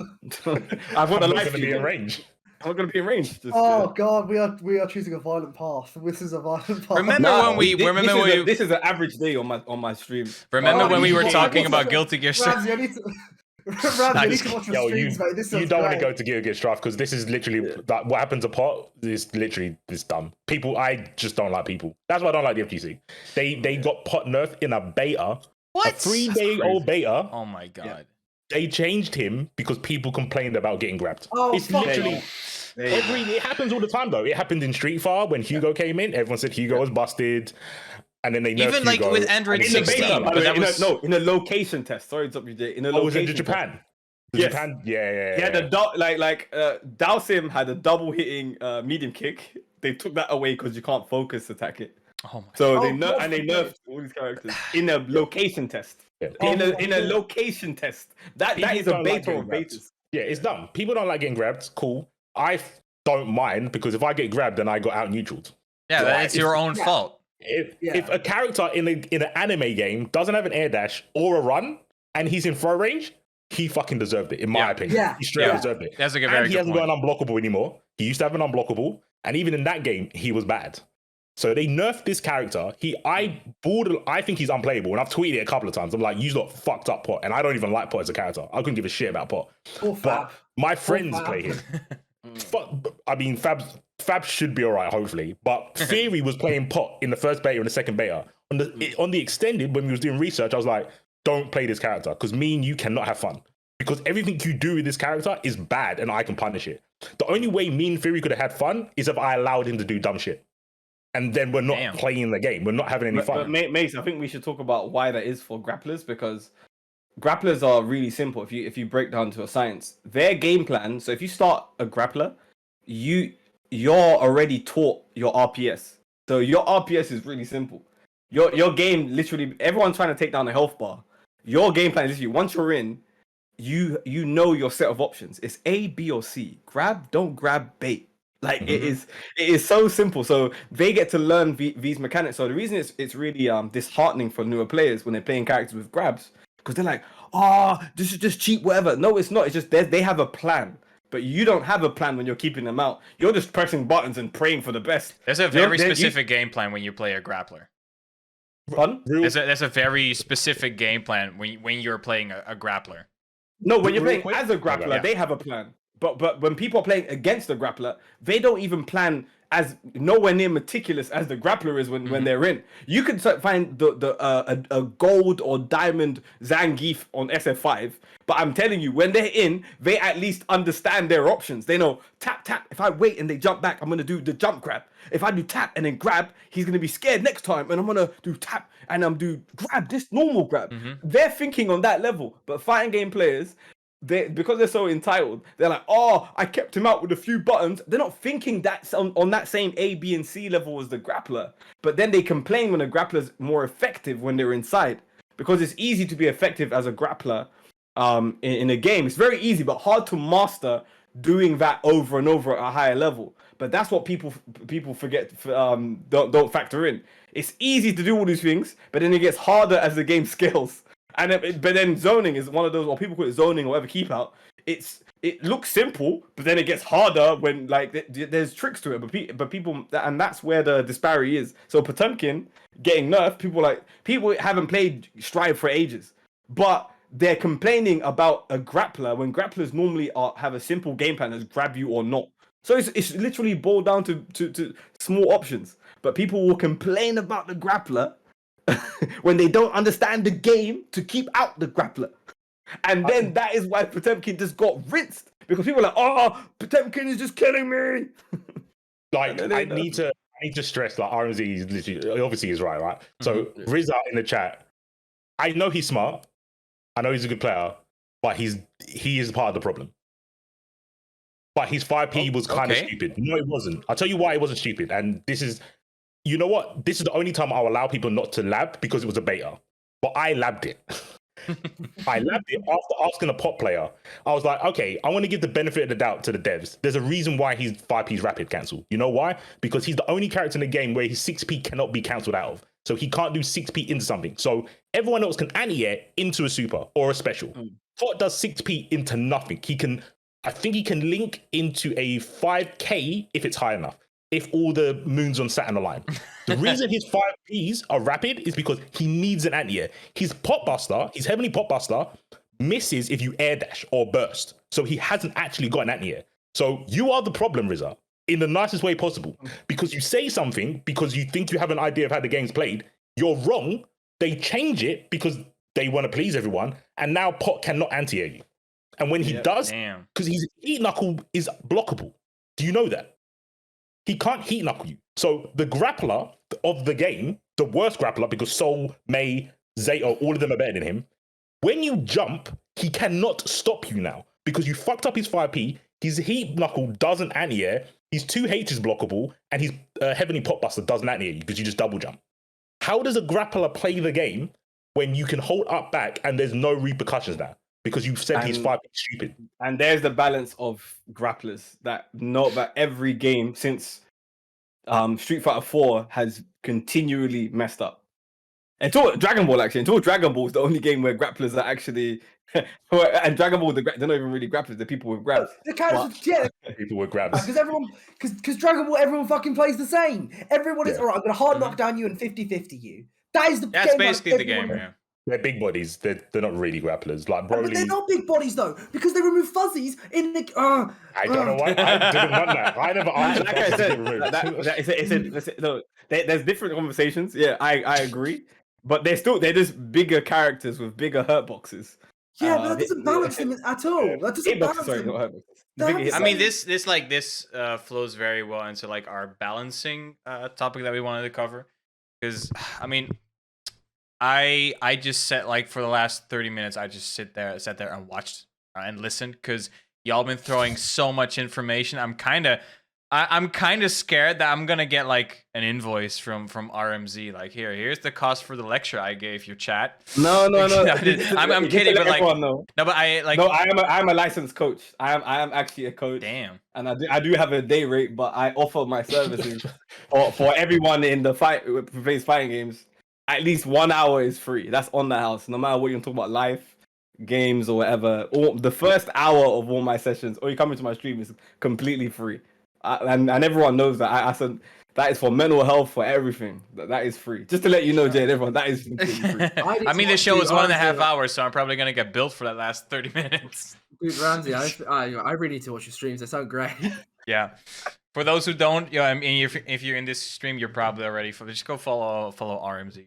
I want I'm a not life gonna be in range. I'm not gonna be in range. God, we are choosing a violent path. This is a violent path. This is an average day on my stream. Remember when we were talking about Guilty Gear Strive? Ramsey, I need to watch your streams, mate. This you don't want to go to Guilty Gear Strive because this is literally like what happened to Pot is literally this dumb. People, I just don't like people. That's why I don't like the FGC. They got Pot nerfed in a beta. What? A 3-day-old beta. Oh my god. Yeah. They changed him because people complained about getting grabbed. Oh, it's literally it happens all the time though. It happened in Street Fighter when Hugo came in. Everyone said Hugo was busted, and then they nerfed even like Hugo. with Android 16. In a location test. Sorry, it's up you. In a location. Was it Japan? Yes. Japan? Yeah. He had a Dalsim had a double hitting medium kick. They took that away because you can't focus attack it. Oh my so they nerfed all these characters in a location test. Yeah. In a location test. That is a beta of betas. Yeah, it's dumb. People don't like getting grabbed. Cool. I don't mind because if I get grabbed, then I got out neutraled. Yeah, that's your own fault. If a character in an anime game doesn't have an air dash or a run and he's in throw range, he fucking deserved it, in my opinion. Yeah. He straight deserved it. That's like a very he hasn't got an unblockable anymore. He used to have an unblockable, and even in that game, he was bad. So they nerfed this character. I think he's unplayable, and I've tweeted it a couple of times. I'm like, you lot fucked up Pot, and I don't even like Pot as a character. I couldn't give a shit about Pot. But my friends play him. I mean, Fab should be alright, hopefully. But Theory was playing Pot in the first beta and the second beta. On the extended, when we was doing research, I was like, don't play this character because me and you cannot have fun. Because everything you do with this character is bad and I can punish it. The only way me and Theory could have had fun is if I allowed him to do dumb shit. And then we're not playing the game. We're not having any fun. But Mace, I think we should talk about why that is for grapplers, because grapplers are really simple. If you break down to a science, their game plan. So if you start a grappler, you're already taught your RPS. So your RPS is really simple. Your game literally, everyone's trying to take down a health bar. Your game plan is literally once you're in, you know your set of options. It's A, B, or C. Grab, don't grab, bait. Like it is so simple. So they get to learn these mechanics. So the reason it's really disheartening for newer players when they're playing characters with grabs, because they're like, this is just cheap, whatever. No, it's not. It's just they have a plan. But you don't have a plan when you're keeping them out. You're just pressing buttons and praying for the best. There's a very specific game plan when you play a grappler. Fun? There's a very specific game plan when you're playing a grappler. No, when you're playing as a grappler, they have a plan. But when people are playing against the grappler, they don't even plan as nowhere near meticulous as the grappler is when they're in. You can find a gold or diamond Zangief on SF5, but I'm telling you, when they're in, they at least understand their options. They know tap. If I wait and they jump back, I'm gonna do the jump grab. If I do tap and then grab, he's gonna be scared next time, and I'm gonna do tap and I'm do grab this normal grab. They're thinking on that level, but fighting game players, because they're so entitled, they're like, oh, I kept him out with a few buttons. They're not thinking that's on that same A, B, and C level as the grappler. But then they complain when the grappler's more effective when they're inside. Because it's easy to be effective as a grappler in a game. It's very easy, but hard to master doing that over and over at a higher level. But that's what people forget, don't factor in. It's easy to do all these things, but then it gets harder as the game scales. But then zoning is one of those, or people call it zoning or whatever, keep out. It looks simple, but then it gets harder when like there's tricks to it. But people, and that's where the disparity is. So Potemkin getting nerfed, people haven't played Strive for ages, but they're complaining about a grappler when grapplers normally have a simple game plan as grab you or not. So it's literally boiled down to small options. But people will complain about the grappler when they don't understand the game to keep out the grappler. And then that is why Potemkin just got rinsed. Because people are like, oh, Potemkin is just killing me. Like, I need to stress, like, RMZ is literally, obviously he's right? So, Rizza in the chat, I know he's smart. I know he's a good player, but he is part of the problem. But his 5P was kind of stupid. No, it wasn't. I'll tell you why it wasn't stupid. And this is, you know what? This is the only time I'll allow people not to lab because it was a beta. But I labbed it. I labbed it after asking a pot player. I was like, okay, I want to give the benefit of the doubt to the devs. There's a reason why his 5P's rapid cancel. You know why? Because he's the only character in the game where his 6P cannot be cancelled out of. So he can't do 6P into something. So everyone else can anti-air into a super or a special. Pot does 6P into nothing. I think he can link into a 5K if it's high enough. If all the moons on Saturn align. The reason his 5Ps are rapid is because he needs an anti-air. His heavenly pot buster, misses if you air dash or burst. So he hasn't actually got an anti-air. So you are the problem, Rizza, in the nicest way possible. Because you say something because you think you have an idea of how the game's played. You're wrong. They change it because they want to please everyone. And now pot cannot anti-air you. And when he does, because his heat knuckle is blockable. Do you know that? He can't heat knuckle you. So the grappler of the game, the worst grappler, because Soul, May, Zato, all of them are better than him. When you jump, he cannot stop you now because you fucked up his 5P. His heat knuckle doesn't anti-air. His 2H is blockable, and his heavenly pot buster doesn't anti-air you because you just double jump. How does a grappler play the game when you can hold up back and there's no repercussions now? Because you've said he's 5P stupid. And there's the balance of grapplers that every game since Street Fighter 4 has continually messed up. Until Dragon Ball, actually. Until Dragon Ball is the only game where grapplers are actually... and Dragon Ball, they're not even really grapplers. They're people with grabs. People with grabs. Because Dragon Ball, everyone fucking plays the same. Everyone is, all right, I'm going to hard knock down you and 50-50 you. That's basically the game, yeah. They're big bodies. They're not really grapplers. Like Broly. But they're not big bodies though, because they remove fuzzies in the. I don't know why. I didn't want that. I never answered. Like I said, there's different conversations. Yeah, I agree. But they're just bigger characters with bigger hurt boxes. Yeah, but that doesn't balance them at all. That doesn't balance them. Not hurt boxes. I mean, this flows very well into like our balancing topic that we wanted to cover, because I mean. I just sat like for the last 30 minutes. I just sat there and watched and listened because y'all been throwing so much information. I'm kind of scared that I'm gonna get like an invoice from RMZ. Like here's the cost for the lecture I gave you, chat. No. I'm kidding, but like no, but I'm a licensed coach. I am actually a coach. Damn. And I do have a day rate, but I offer my services for everyone in the who plays fighting games. At least 1 hour is free. That's on the house. No matter what you're talking about, life, games, or whatever. The first hour of all my sessions, or you come into my stream, is completely free. And everyone knows that. I said that is for mental health, for everything. That is free. Just to let you know, Jade, everyone, that is completely free. I mean, the show is 1.5 hours, so I'm probably gonna get billed for that last 30 minutes. Dude, Ramsey, I really need to watch your streams. They sound great. Yeah. For those who don't, I mean, if you're in this stream, you're probably already. Just go follow RMZ.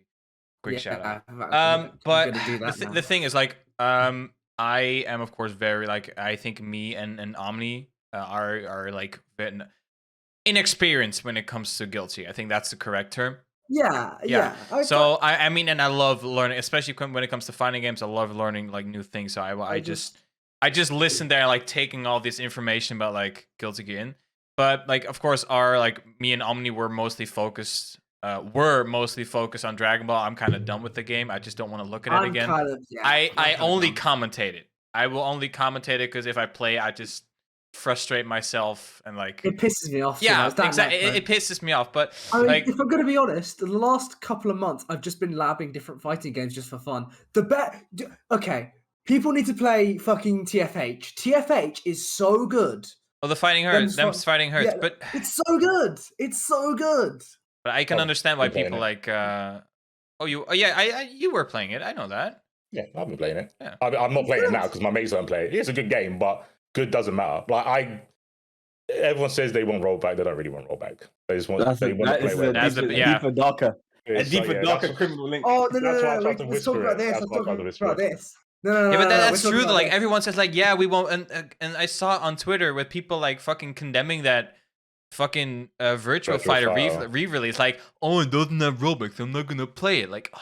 Quick shout out. But the thing is, like, I am of course very like I think me and Omni are like inexperienced when it comes to guilty. I think that's the correct term. Yeah. So I mean, and I love learning, especially when it comes to fighting games. I love learning like new things. So I I just listened there, like taking all this information about like Guilty Gear. But like, of course, me and Omni were mostly focused. On Dragon Ball. I'm kind of done with the game. I just don't want to look at it again. I only commentate it. I will only commentate it because if I play, I just frustrate myself and like it pisses me off. Yeah, exactly. It pisses me off. But I mean, like, if I'm going to be honest, the last couple of months I've just been labbing different fighting games just for fun. Okay, people need to play fucking TFH. TFH is so good. Well, the fighting hurts. Them fighting hurts, yeah, but it's so good. It's so good. But I can understand why people like. You were playing it. I know that. Yeah, I've been playing it. Yeah. I'm not playing it now because my mates don't play it. It's a good game, but good doesn't matter. Like everyone says they want rollback. They don't really want rollback. They just want. They want to play deeper, darker. A deeper, darker criminal link. Oh no! Let's talk about this. No. Yeah, but that's true. Though, like everyone says, like yeah, we won't. And I saw on Twitter with people like fucking condemning that fucking Virtua Fighter re-release. Like, oh, it doesn't have rollback, so I'm not gonna play it. Like,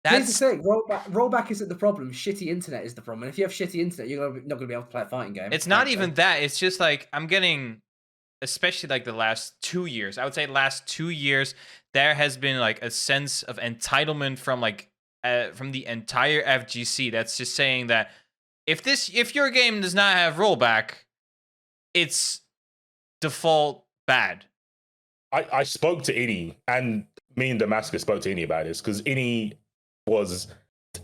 that's the thing. Rollback isn't the problem. Shitty internet is the problem. And if you have shitty internet, you're not gonna be able to play a fighting game. It's not even that. It's just like I'm getting, especially like the last 2 years. I would say last 2 years, there has been like a sense of entitlement from the entire FGC. That's just saying that if your game does not have rollback, it's default bad. I spoke to Ini, and me and Damascus spoke to Ini about this because Ini was,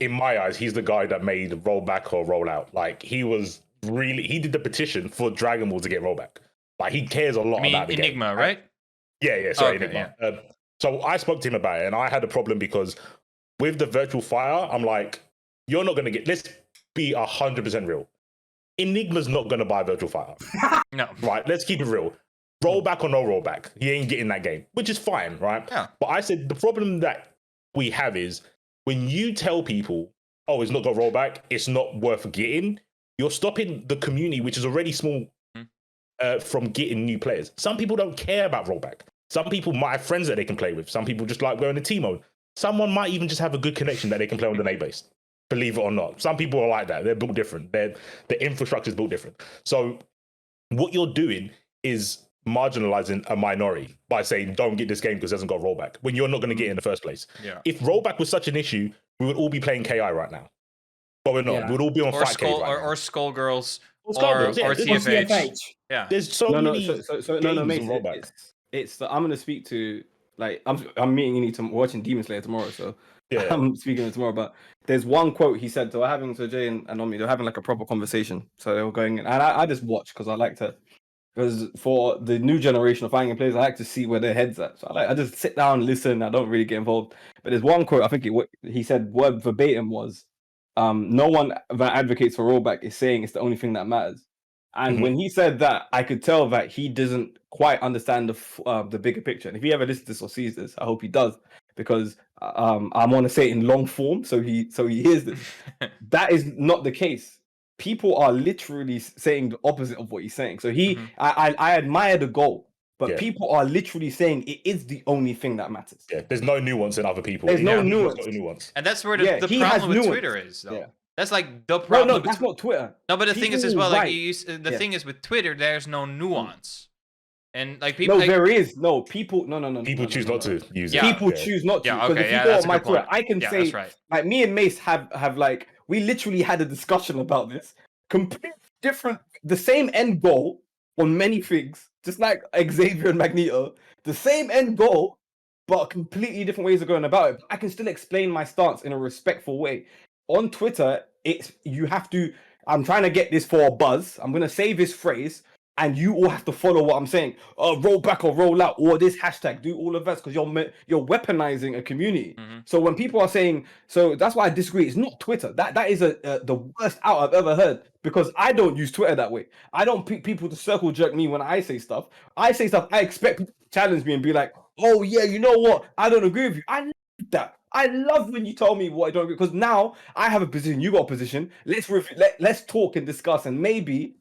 in my eyes, he's the guy that made rollback or rollout. Like he did the petition for Dragon Ball to get rollback. Like he cares a lot about the Enigma, game. right? Yeah, sorry, Enigma. Yeah. So I spoke to him about it, and I had a problem because with the virtual fire, I'm like, you're not gonna get. Let's be 100% real. Enigma's not gonna buy virtual fire. No. Right. Let's keep it real. Rollback or no rollback, he ain't getting that game, which is fine, right? Yeah. But I said the problem that we have is when you tell people, oh, it's not got rollback, it's not worth getting, you're stopping the community, which is already small, from getting new players. Some people don't care about rollback. Some people might have friends that they can play with. Some people just like going to team mode. Someone might even just have a good connection that they can play on the nade base. Believe it or not. Some people are like that. They're built different. The infrastructure is built different. So what you're doing is marginalizing a minority by saying don't get this game because it hasn't got rollback when you're not going to get it in the first place. Yeah. If rollback was such an issue, we would all be playing KI right now. But we're not. Yeah. We'd all be on Fight K right now. Or Skullgirls or TFH. Yeah. There's so many games mate, it's I'm going to speak to, like, I'm meeting you watching Demon Slayer tomorrow, so yeah. I'm speaking to tomorrow, but there's one quote he said, so Jay and Omni, they're having like a proper conversation. So they were going in, and I just watch because I like to, because for the new generation of fighting players, I like to see where their head's at. So I just sit down, listen. I don't really get involved. But there's one quote, I think he said word verbatim was, no one that advocates for rollback is saying it's the only thing that matters. And when he said that, I could tell that he doesn't quite understand the bigger picture. And if he ever listens to this or sees this, I hope he does, because I want to say it in long form, so he hears this. That is not the case. People are literally saying the opposite of what he's saying. So I admire the goal, but people are literally saying it is the only thing that matters. Yeah, there's no nuance in other people. There's no nuance. And that's where the problem with Twitter is, though. Yeah. That's like the problem. No, that's not Twitter. No, but the thing is as well, like the thing is with Twitter, there's no nuance. And like people, there is no people. No. People choose not to use it. People choose not to. Yeah, okay, that's my Twitter. I can say, like, me and Mace have like, we literally had a discussion about this. Completely different, the same end goal on many things, just like Xavier and Magneto. The same end goal, but completely different ways of going about it. I can still explain my stance in a respectful way. On Twitter, you have to. I'm trying to get this for a buzz. I'm gonna say this phrase, and you all have to follow what I'm saying. Roll back or roll out, or this hashtag. Do all of that because you're weaponizing a community. So when people are saying, so that's why I disagree. It's not Twitter. That is the worst out I've ever heard, because I don't use Twitter that way. I don't pick people to circle jerk me when I say stuff. I expect people to challenge me and be like, oh yeah, you know what? I don't agree with you. I love that. I love when you tell me what I don't agree, because now I have a position, you got a position. Let's talk and discuss, and maybe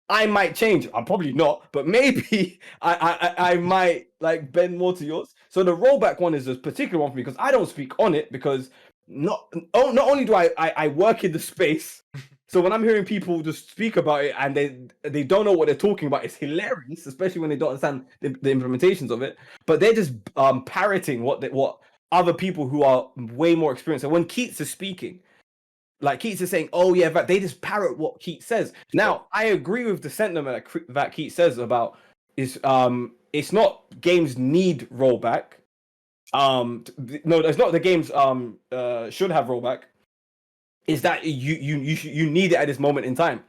I might change. I'm probably not, but maybe I might like bend more to yours. So the rollback one is a particular one for me because I don't speak on it, because not only do I work in the space, So when I'm hearing people just speak about it and they don't know what they're talking about, it's hilarious, especially when they don't understand the implementations of it. But they're just parroting what other people who are way more experienced. And when Keats is speaking, like Keats is saying, "Oh yeah," but they just parrot what Keats says. Now I agree with the sentiment that Keats says about it's not games need rollback. No, it's not the games should have rollback. Is that you need it at this moment in time?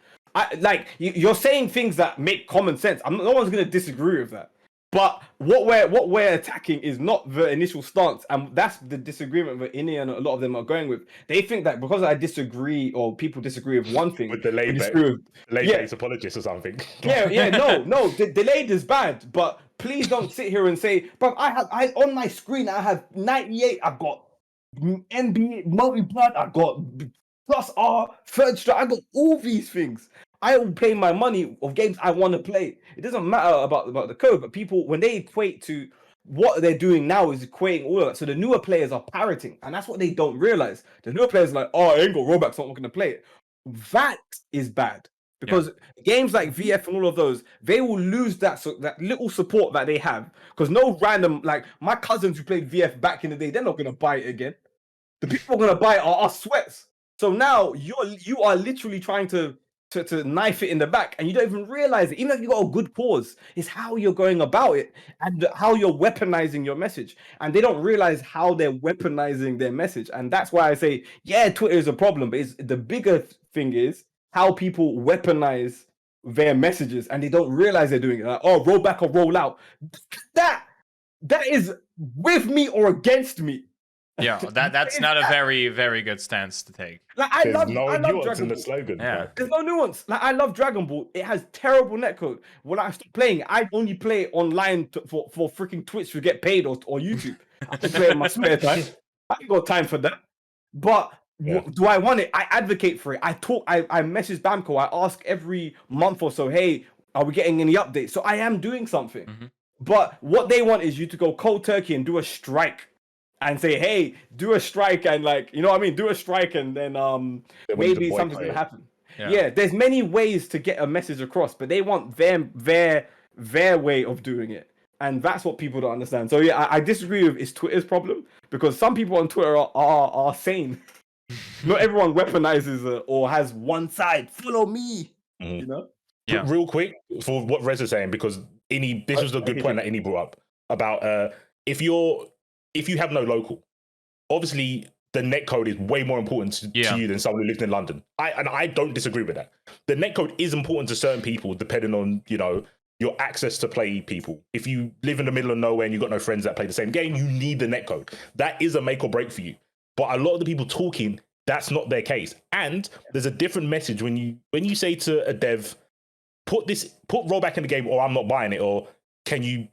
You're saying things that make common sense. No one's gonna disagree with that. But what we're attacking is not the initial stance, and that's the disagreement that Ini and a lot of them are going with. They think that because I disagree or people disagree with one thing, with delayed-based apologists or something. No, delayed is bad, but please don't sit here and say, "But I on my screen I have 98. I've got NBA multi-blood. I've got plus R third strike. I got all these things. I will pay my money of games I want to play. It doesn't matter about the code, but people, when they equate to what they're doing now, is equating all of that. So the newer players are parroting, and that's what they don't realize. The newer players are like, "Oh, I ain't got rollback, so I'm not going to play it." That is bad because games like VF and all of those, they will lose that little support that they have, because no random, like my cousins who played VF back in the day, they're not going to buy it again. The people who are going to buy it are sweats. So now you are literally trying to knife it in the back, and you don't even realize it. Even if you got a good cause, it's how you're going about it and how you're weaponizing your message. And they don't realize how they're weaponizing their message. And that's why I say, yeah, Twitter is a problem, but the bigger thing is how people weaponize their messages, and they don't realize they're doing it. Like, oh, roll back or roll out. That is with me or against me. Yeah, that's not a very, very good stance to take. Like There's no nuance Dragon in the Ball. slogan. Yeah. There's no nuance. Like I love Dragon Ball. It has terrible netcode. When I stop playing, I only play online for freaking Twitch to get paid or YouTube. I can play in my spare time. I ain't got time for that. But do I want it? I advocate for it. I message Bamco. I ask every month or so, hey, are we getting any updates? So I am doing something. Mm-hmm. But what they want is you to go cold turkey and do a strike. And say, hey, do a strike, and like, you know what I mean? Do a strike, and then maybe something's gonna happen. Yeah, there's many ways to get a message across, but they want their way of doing it, and that's what people don't understand. So yeah, I disagree with it's Twitter's problem, because some people on Twitter are sane. Not everyone weaponizes or has one side. Follow me, you know. Yeah. Real quick for what Rez is saying, because this was a good point that Ini brought up about if you have no local, obviously the netcode is way more important to you than someone who lives in London. I don't disagree with that. The netcode is important to certain people depending on, your access to play people. If you live in the middle of nowhere and you've got no friends that play the same game, you need the netcode. That is a make or break for you. But a lot of the people talking, that's not their case. And there's a different message when you say to a dev, put rollback in the game, or I'm not buying it, or can you,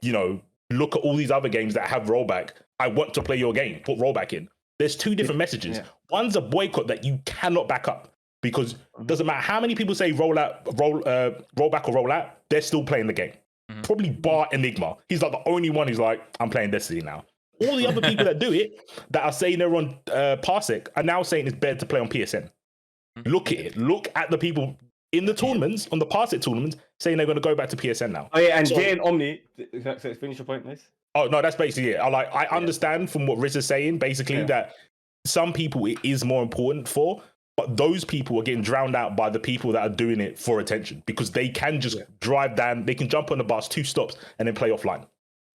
look at all these other games that have rollback. I want to play your game. Put rollback in. There's two different messages. Yeah. One's a boycott that you cannot back up, because it doesn't matter how many people say rollback or roll out, they're still playing the game. Mm-hmm. Probably bar Enigma. He's like the only one who's like, I'm playing Destiny now. All the other people that do it, that are saying they're on Parsec, are now saying it's better to play on PSN. Mm-hmm. Look at it. Look at the people in the tournaments, on the Parsec tournaments, saying they're going to go back to PSN now. Oh yeah, and Jay and Omni. Finish your point, please. Oh no, that's basically it. I understand from what Riz is saying, basically that some people it is more important for, but those people are getting drowned out by the people that are doing it for attention, because they can just drive down, they can jump on the bus 2 stops and then play offline.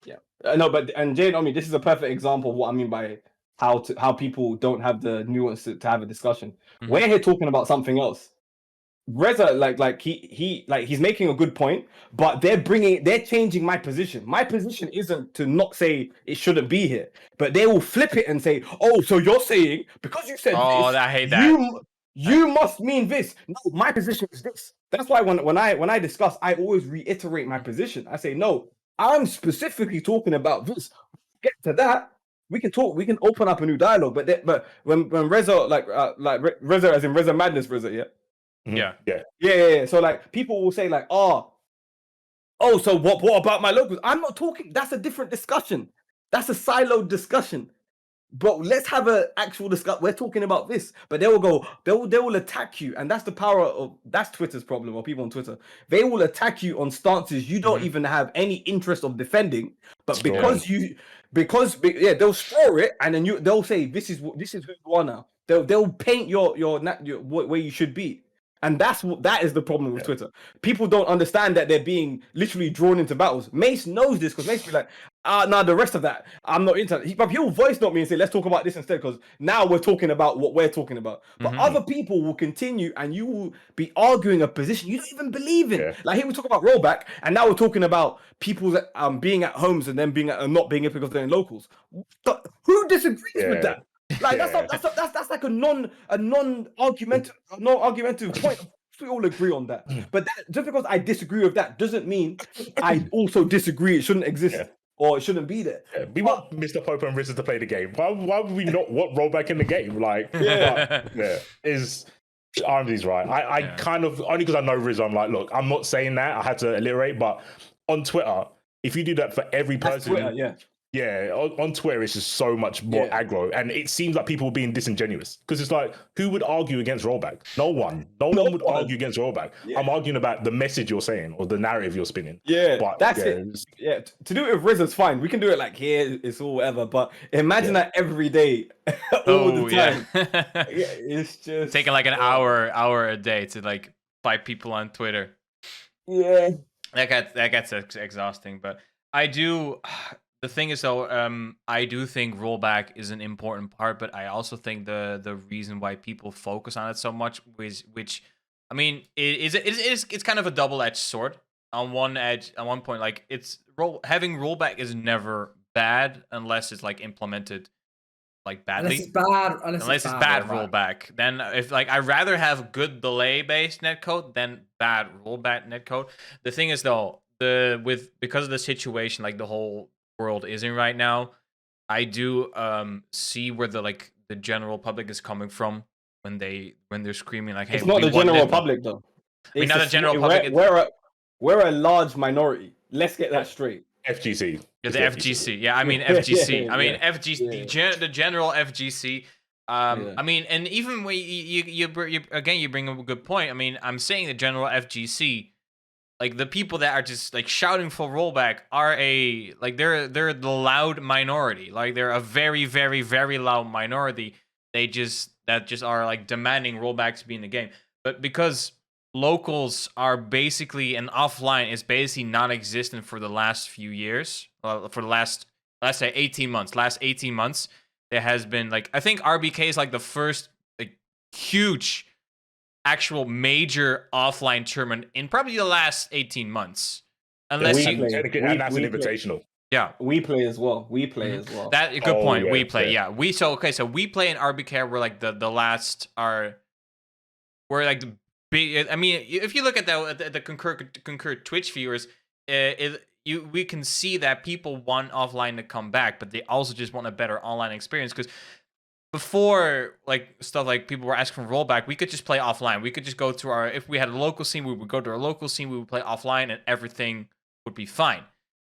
Yeah, no, and Jay and Omni, this is a perfect example of what I mean by how people don't have the nuance to have a discussion. Mm-hmm. We're here talking about something else. Reza, he's making a good point, but they're changing my position. My position isn't to not say it shouldn't be here, but they will flip it and say, "Oh, so you're saying because you said this, I hate that. You must mean this." No, my position is this. That's why when I discuss, I always reiterate my position. I say, no, I'm specifically talking about this. Get to that. We can talk. We can open up a new dialogue. But when Reza like Reza as in Reza Madness, Reza, yeah. Mm-hmm. Yeah. So like people will say like, oh, so what about my locals? I'm not talking. That's a different discussion. That's a siloed discussion. But let's have an actual discussion. We're talking about this, but they will attack you, and that's the power of that's Twitter's problem, or people on Twitter. They will attack you on stances you don't even have any interest of defending, but because they'll score it, and then they'll say this is who you are now. They'll paint your where you should be. And that is the problem with Twitter. People don't understand that they're being literally drawn into battles. Mace knows this because Mace will be like, the rest of that, I'm not into that. But he'll voice note me and say, let's talk about this instead, because now we're talking about what we're talking about. But other people will continue and you will be arguing a position you don't even believe in. Like here we talk about rollback, and now we're talking about people that being at homes and then being not being it because they're in locals. Who disagrees with that? Like that's like a non-argumentative point. We all agree on that. But just because I disagree with that doesn't mean I also disagree it shouldn't exist or it shouldn't be there. We want Mr. Pope and RMZ to play the game. Why would we not want rollback in the game? Like, is RMZ's right. I kind of, only because I know Riz, I'm like, look, I'm not saying that. I had to alliterate, but on Twitter, if you do that for every person, on Twitter, it's just so much more aggro, and it seems like people are being disingenuous because it's like, who would argue against rollback? No one would argue against rollback. I'm arguing about the message you're saying or the narrative you're spinning. But that's it. To do it with Riz is fine. We can do it like here, it's all whatever. But imagine that every day, all the time. It's just taking like an hour a day to like fight people on Twitter. That gets exhausting. But I do. The thing is, though, I do think rollback is an important part, but I also think the reason why people focus on it so much, which I mean, it's kind of a double-edged sword. On one point, like having rollback is never bad unless it's like implemented like badly. Unless it's bad rollback. Then if like I'd rather have good delay-based netcode than bad rollback netcode. The thing is, though, because of the situation, like the whole world is in right now, I do see where the general public is coming from when they're screaming like, "Hey, it's not the general public though." I mean, not the general public. We're a large minority. Let's get that straight. FGC. Yeah, the FGC. Yeah, I mean FGC. I mean FGC. The general FGC. I mean, and even when you bring up a good point. I mean, I'm saying the general FGC. Like the people that are just like shouting for rollback are they're the loud minority. Like they're a very, very, very loud minority. That just are like demanding rollback to be in the game. But because locals are basically and offline is basically non-existent for the last few years, for the last let's say 18 months. Last 18 months, there has been like I think RBK is like the first like huge actual major offline tournament in probably the last 18 months. Unless and that's an invitational. Yeah. We play as well. That good point. We play. Yeah. So we play in RBK. We're like the last we're like the big. I mean, if you look at the concurrent Twitch viewers, we can see that people want offline to come back, but they also just want a better online experience because before, like stuff like people were asking for rollback, we could just play offline. We could just go to if we had a local scene, we would go to our local scene, we would play offline, and everything would be fine.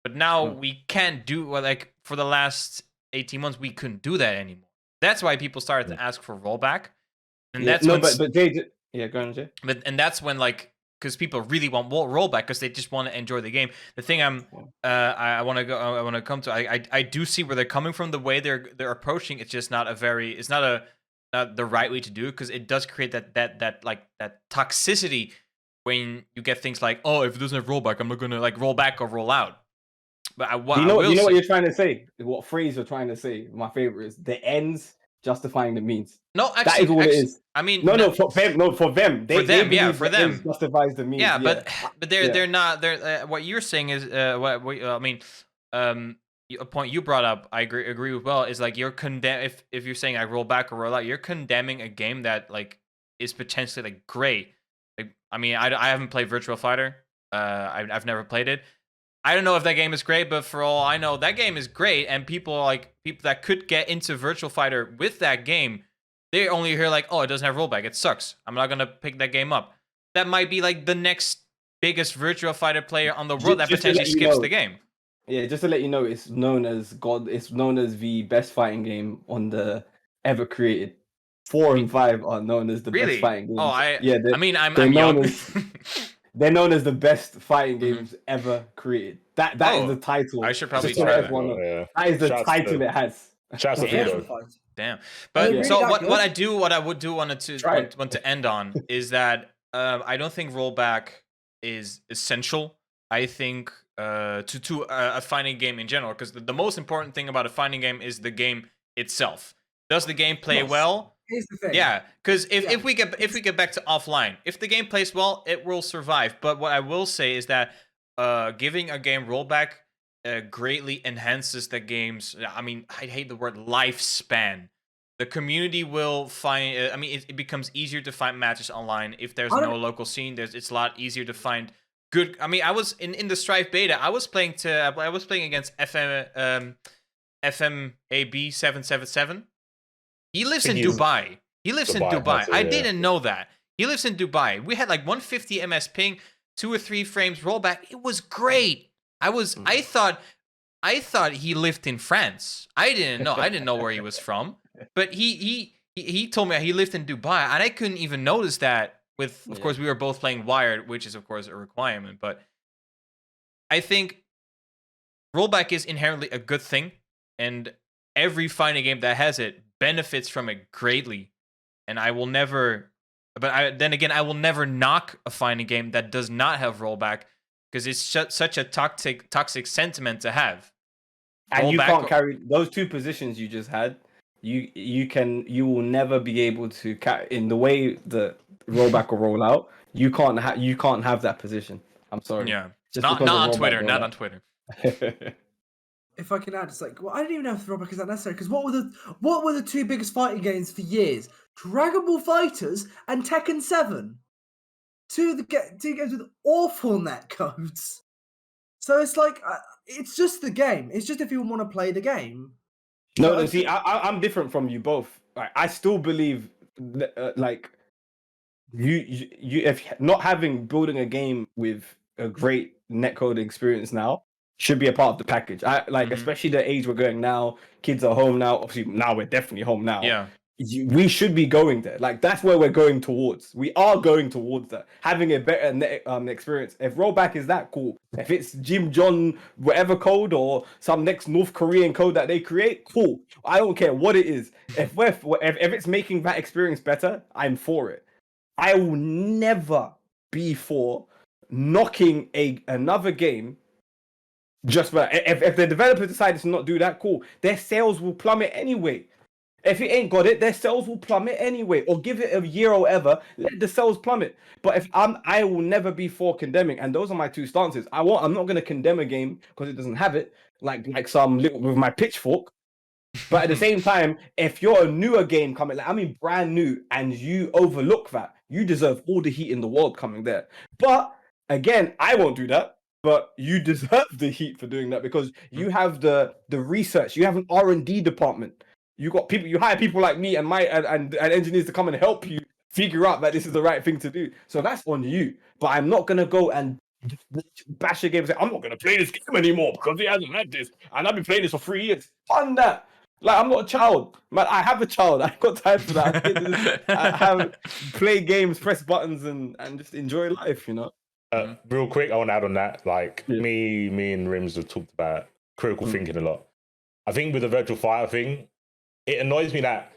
But now we can't do like for the last 18 months, we couldn't do that anymore. That's why people started to ask for rollback, and that's go on, Jay. And that's when because people really want rollback because they just want to enjoy the game. The thing I want to come to, I do see where they're coming from. The way they're approaching, it's just not not the right way to do it because it does create that toxicity when you get things like, oh, if it doesn't have rollback, I'm not gonna like roll back or roll out. But you know what you're trying to say. What phrase you're trying to say? My favorite is the ends justifying the means. No, actually, that is what it is. I mean, for them. They them justifies the means. Yeah, but they're not. What you're saying is I mean, a point you brought up, I agree with. Well, is like you're if you're saying I roll back or roll out, you're condemning a game that like is potentially like great. Like, I mean, I haven't played Virtua Fighter. I've never played it. I don't know if that game is great, but for all I know, that game is great. And people that could get into Virtua Fighter with that game, they only hear like, oh, it doesn't have rollback. It sucks. I'm not gonna pick that game up. That might be like the next biggest Virtua Fighter player on the world that potentially skips the game. Yeah, just to let you know, it's known as God. It's known as the best fighting game on the ever created. 4 and 5 are known as the best Really? fighting games. Oh, Yeah, I mean, they're I'm known young. as they're known as the best fighting Mhm. games ever created. That is the Oh, title. I should probably Just to try let that. everyone know. Yeah. That is the Shouts title to- it has. Shouts to Yeah. Fido. Damn. Are But they really so that what good? what I would do want Try it. to end on is that I don't think rollback is essential. I think to a fighting game in general, because the most important thing about a fighting game is the game itself. Does the game play Yes. well? Here's the thing. Yeah, because if Yeah. we get back to offline, if the game plays well, it will survive. But what I will say is that giving a game rollback greatly enhances the game's. I mean, I hate the word lifespan. The community will find. I mean, it becomes easier to find matches online if there's I no don't- local scene. It's a lot easier to find good. I mean, I was in the Strife beta. I was playing against FMAB 777. He lives in Dubai. He lives in Dubai. I didn't know that. He lives in Dubai. We had like 150 ms ping, 2 or 3 frames rollback. It was great. I thought he lived in France. I didn't know. I didn't know where he was from. But he told me he lived in Dubai, and I couldn't even notice that. Of course, we were both playing wired, which is of course a requirement. But I think rollback is inherently a good thing, and every fighting game that has it benefits from it greatly. And I will never, then again, I will never knock a fighting game that does not have rollback, because it's such a toxic sentiment to have. And you can't carry those two positions you just had. You will never be able to carry in the way the rollback or roll out. You can't have that position. I'm sorry. Yeah, Just not on Twitter. Not on Twitter. If I can add, it's like, well, I don't even know if the rollback is that necessary, because what were the two biggest fighting games for years? Dragon Ball Fighters and Tekken 7. Two games with awful netcodes. So it's like, it's just the game. It's just if you want to play the game. No, see, I'm different from you both. I still believe, like, you if not having building a game with a great netcode experience now should be a part of the package. I like, especially the age we're going now. Kids are home now. Obviously, now we're definitely home now. Yeah. We should be going there. Like, that's where we're going towards. We are going towards that. Having a better experience. If rollback is that, cool. If it's Jim John whatever code or some next North Korean code that they create, cool. I don't care what it is. If it's making that experience better, I'm for it. I will never be for knocking another game just for if the developer decided to not do that, cool. Their sales will plummet anyway. If it ain't got it, their sales will plummet anyway. Or give it a year or ever, let the sales plummet. But if I will never be for condemning, and those are my two stances. I'm not gonna condemn a game because it doesn't have it, like some little with my pitchfork. But at the same time, if you're a newer game coming, like, I mean brand new, and you overlook that, you deserve all the heat in the world coming there. But again, I won't do that. But you deserve the heat for doing that, because you have the research, you have an R&D department. You got people, you hire people like me and my and engineers to come and help you figure out that this is the right thing to do. So that's on you. But I'm not gonna go and bash a game and say, I'm not gonna play this game anymore because it hasn't had this, and I've been playing this for 3 years. Fun that. Like, I'm not a child, man. I have a child. I've got time for that. I have play games, press buttons, and just enjoy life. You know. Real quick, I want to add on that. Like, me and Rims have talked about critical thinking a lot. I think with the virtual fighter thing, it annoys me that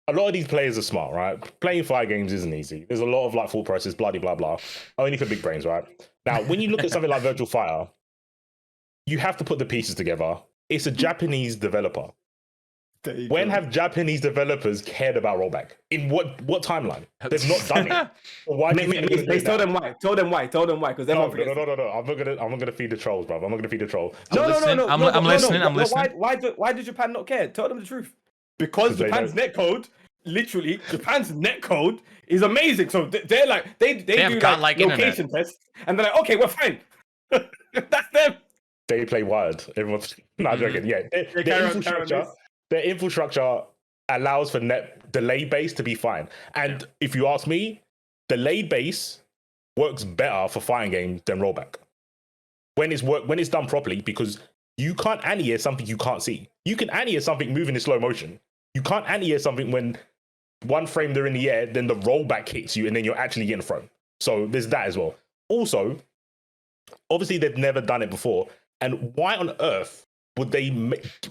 a lot of these players are smart, right? Playing fire games isn't easy. There's a lot of like thought process, blah blah blah. Only for big brains, right? Now, when you look at something like virtual fighter, you have to put the pieces together. It's a Japanese developer. When have Japanese developers cared about rollback? In what timeline? They've not done it. Why do you think they tell them why? Tell them why. Because no. I'm not gonna feed the trolls, bro. I'm not gonna feed the trolls. No. I'm listening. I'm listening. Why did Japan not care? Tell them the truth. Because Japan's netcode, literally, Japan's netcode is amazing. So they're like they do like location tests, and they're like, okay, we're fine. That's them. They play wired. Everyone's not joking. Yeah, their infrastructure allows for net delay base to be fine. And if you ask me, delay base works better for fighting games than rollback when it's done properly, because You can't anti-air something you can't see. You can anti-air something moving in slow motion. You can't anti-air something when one frame they're in the air, then the rollback hits you, and then you're actually getting thrown. So there's that as well. Also, obviously they've never done it before, and why on earth would they?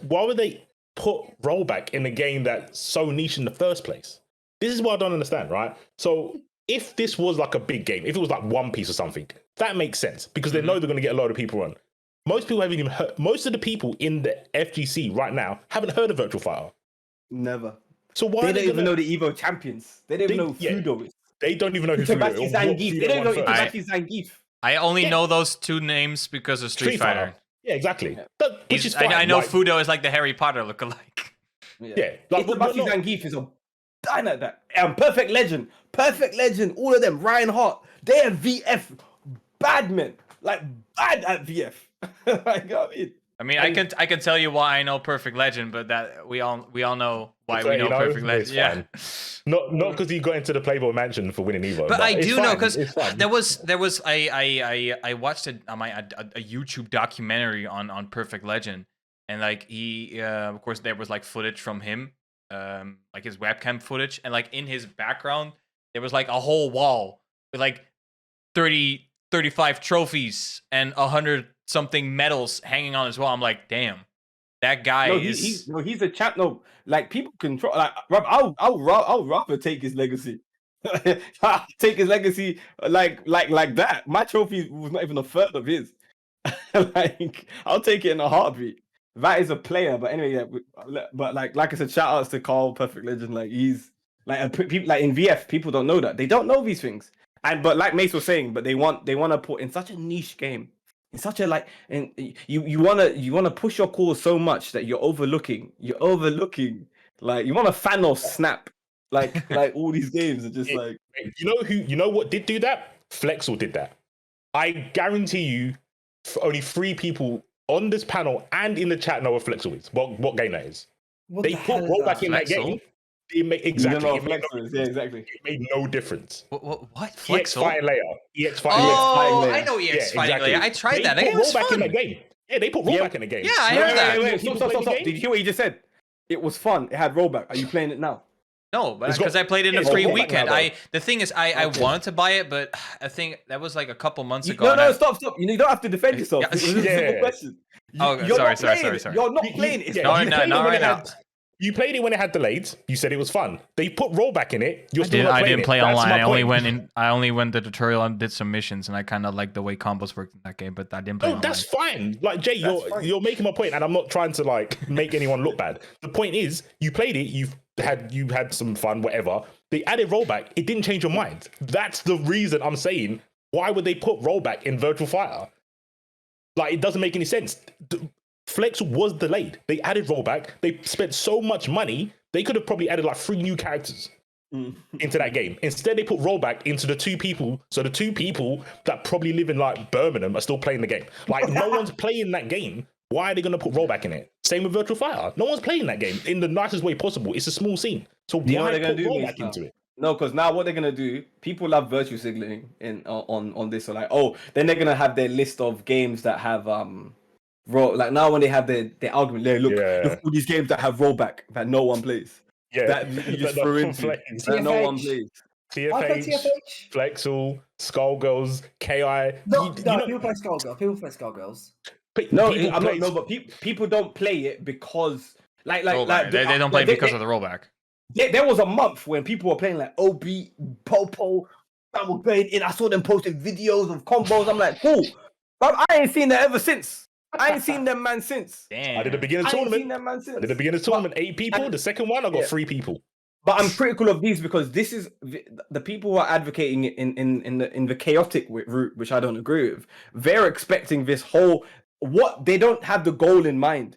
Why would they put rollback in a game that's so niche in the first place? This is what I don't understand, right? So if this was like a big game, if it was like One Piece or something, that makes sense because they know they're going to get a lot of people on. Most people haven't even heard. Most of the people in the FGC right now haven't heard of Virtual Fighter. Never. So why they don't even know the Evo champions? They don't even know who Fudo is. They don't even know who Fudo is. They don't know Itabashi Zangief. I only know those two names because of Street Fighter. Yeah, exactly. Yeah. Which is fine. I know Fudo is like the Harry Potter lookalike. Yeah, like Itabashi Zangief is a dine at that. Perfect Legend, all of them. Ryan Hart, they are VF bad men, like bad at VF. Like, I mean, I can tell you why I know Perfect Legend, but that we all know why we know Perfect Legend. Yeah, not because he got into the Playboy Mansion for winning Evo. But I do know because there was I watched a YouTube documentary on Perfect Legend, and like he of course there was like footage from him, like his webcam footage, and like in his background there was like a whole wall with like 35 trophies and 100 something medals hanging on as well. I'm like, damn, that guy he's a champ. No, like people control. Like, I'll rather take his legacy. I'll take his legacy like that. My trophy was not even a third of his. Like, I'll take it in a heartbeat. That is a player. But anyway, yeah. But like I said, shout outs to Carl, Perfect Legend. Like he's people like in VF, people don't know that. They don't know these things. But like Mace was saying, but they want to put in such a niche game. It's such a like, and you wanna push your cause so much that you're overlooking like you want a Thanos snap, like all these games are just like. You know what did do that? Flexel did that. I guarantee you, only 3 people on this panel and in the chat know what Flexel is. What game that is? They put rollback in that game. Exactly. Exactly. It made no difference. What? Flexel? EX Fighting Layer. Oh, I know EX Fighting Layer. I tried that. They put rollback in that game. Yeah, they put rollback in the game. Yeah, I heard that. Wait, stop. Did you hear what you just said? It was fun. It had rollback. Are you playing it now? No, but because I played it in a free weekend. The thing is, I wanted to buy it, but I think that was like a couple months ago. No, stop. You don't have to defend yourself. It's a simple question. Sorry. You're not playing it. No, right now. You played it when it had delayed. You said it was fun. They put rollback in it. You're still not playing it. I didn't play online. I only went to the tutorial and did some missions, and I kind of like the way combos worked in that game, but I didn't play online. That's fine. Like Jay, you're making my point, and I'm not trying to like make anyone look bad. The point is, you played it. You had some fun, whatever. They added rollback. It didn't change your mind. That's the reason I'm saying. Why would they put rollback in Virtual Fighter? Like, it doesn't make any sense. Flex was delayed. They added rollback. They spent so much money. They could have probably added like 3 new characters into that game. Instead, they put rollback into the 2 people. So the 2 people that probably live in like Birmingham are still playing the game. Like, no one's playing that game. Why are they going to put rollback in it? Same with Virtual Fighter. No one's playing that game in the nicest way possible. It's a small scene. So why put rollback into it? No, because now what they're gonna do, people love virtue signaling on this. So like, then they're gonna have their list of games that have like now when they have their argument, look all these games that have rollback that no one plays. Yeah, that you just threw into that no one plays. TFH, Flexel, Skullgirls, KI. People play Skullgirls. People play Skullgirls. But people don't play it because they don't play because of the rollback. There was a month when people were playing like OB, Popo, that were playing in. I saw them posting videos of combos. I'm like, cool. But I ain't seen that ever since. I ain't seen them man since. Damn. I did the beginning tournament. 8 people. The second one, I got 3 people. But I'm critical of these because this is the people who are advocating it in the chaotic route, which I don't agree with. They're expecting this whole they don't have the goal in mind.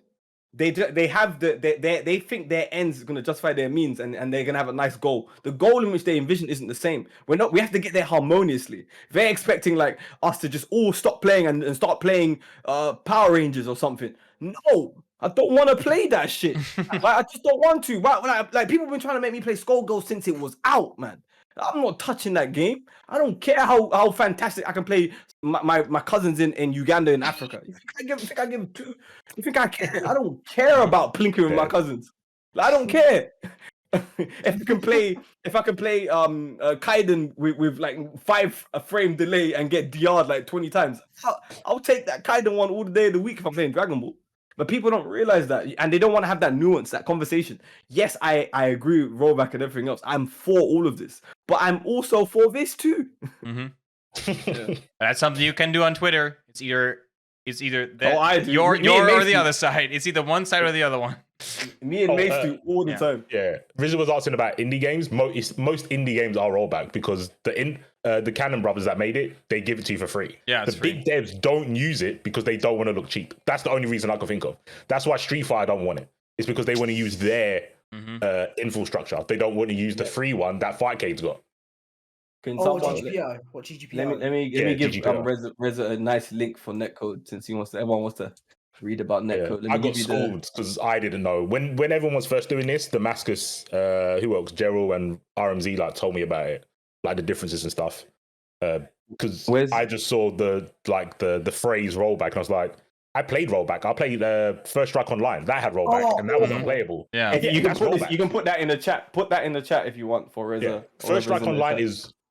They think their ends is going to justify their means, and they're going to have a nice goal. The goal in which they envision isn't the same. We have to get there harmoniously. They're expecting like us to just all stop playing and start playing Power Rangers or something. No, I don't want to play that shit. Like, I just don't want to. Like people have been trying to make me play Skullgirls since it was out, man. I'm not touching that game. I don't care how fantastic I can play my cousins in Uganda and Africa. You think I give two? You think I care? I don't care about plinking with my cousins. Like, I don't care. If I can play Kaiden with like 5 frame delay and get DR'd like 20 times, I'll take that Kaiden one all the day of the week if I'm playing Dragon Ball. But people don't realize that, and they don't want to have that nuance, that conversation. Yes, I agree with rollback and everything else. I'm for all of this, but I'm also for this too. Mm-hmm. That's something you can do on Twitter. It's either that your or the other side. It's either one side or the other one. Me and Mace do all the time. Yeah, Rizzo was asking about indie games. Most indie games are rollback because the Cannon brothers that made it, they give it to you for free. Yeah, the big devs don't use it because they don't want to look cheap. That's the only reason I can think of. That's why Street Fighter don't want it. It's because they want to use their infrastructure. They don't want to use the free one that Fightcade's got. GGPO. What GGPO? Let me give Reza a nice link for netcode since everyone wants to read about netcode. I got schooled because I didn't know when everyone was first doing this. Damascus, who else? Gerald and RMZ like told me about it, like the differences and stuff. Because I just saw the phrase rollback and I was like, I played rollback. I played First Strike Online. That had rollback and that was unplayable. Yeah, you can put that in the chat. Put that in the chat if you want for Reza. Yeah. First Strike Online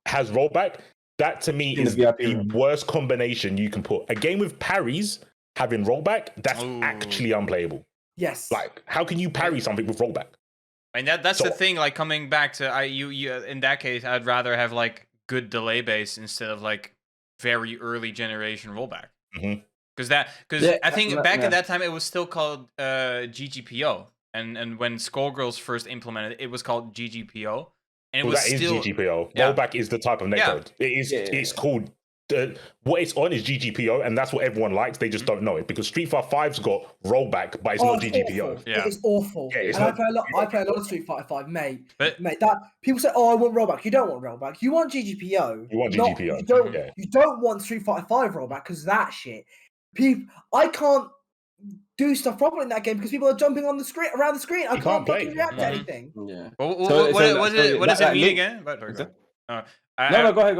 has rollback. That to me is the worst combination you can put. A game with parries having rollback, that's actually unplayable. Yes. Like, how can you parry something with rollback? And that's the thing. Like coming back to you in that case, I'd rather have like good delay base instead of like very early generation rollback. Because I think back at that time it was still called GGPO, and when Skullgirls first implemented it, it was called GGPO. And it was that still, is GGPO. Yeah. Rollback is the type of netcode. It is. It's called. What it's on is GGPO, and that's what everyone likes. They just don't know it because Street Fighter 5's got rollback, but it's not GGPO. Awful. Yeah. It is awful. Yeah, and I play a lot of Street Fighter 5, mate. That people say, "Oh, I want rollback." You don't want rollback. You want GGPO. You want GGPO. You don't want Street Fighter 5 rollback because that shit. I can't do stuff properly in that game because people are jumping on the screen around the screen. I can't fucking react to anything. Yeah. What does it mean again? No, go ahead.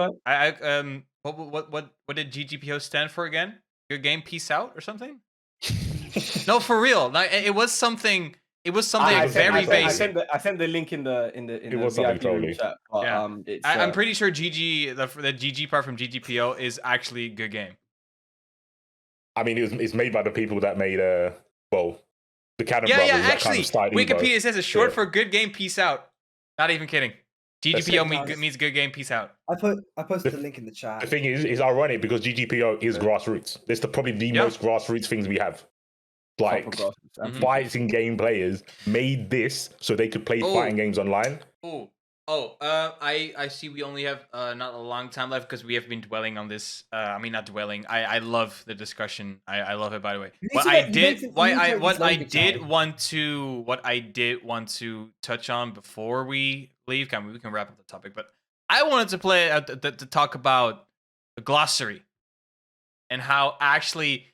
What did GGPO stand for again? Good game, peace out, or something? No, for real. Like it was something. It was something very basic. I sent the link in the VIP room chat. But, I'm pretty sure the GG part from GGPO is actually a good game. I mean, it's made by the people that made the Cannon brothers. Actually, Wikipedia says it's short for good game, peace out. Not even kidding. GGPO means good game, peace out. I posted the link in the chat. The thing is, it's ironic because GGPO is grassroots. It's probably the most grassroots things we have. Like, fighting game players made this so they could play fighting games online. I see we only have not a long time left because we have been dwelling on this. I mean, not dwelling. I love the discussion. I love it, by the way. What I did want to touch on before we leave, we can wrap up the topic, but I wanted to talk about the glossary and how actually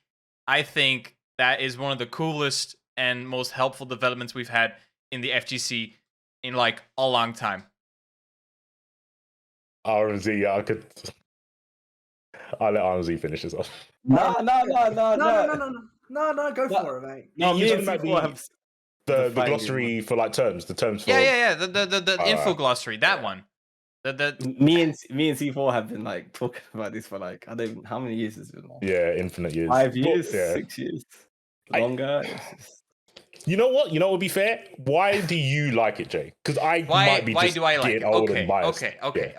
I think that is one of the coolest and most helpful developments we've had in the FGC in like a long time. RMZ, I'll let RMZ finish this off. No, go for it, mate. No, me and C4 have the glossary for like terms, the terms for the info glossary, that one. Me and C4 have been like talking about this for like I don't even how many years has it been now? Yeah, infinite years. 5 years, 6 years, longer. You know what? What would be fair? Why do you like it, Jay? Because might be just getting old and biased. Okay.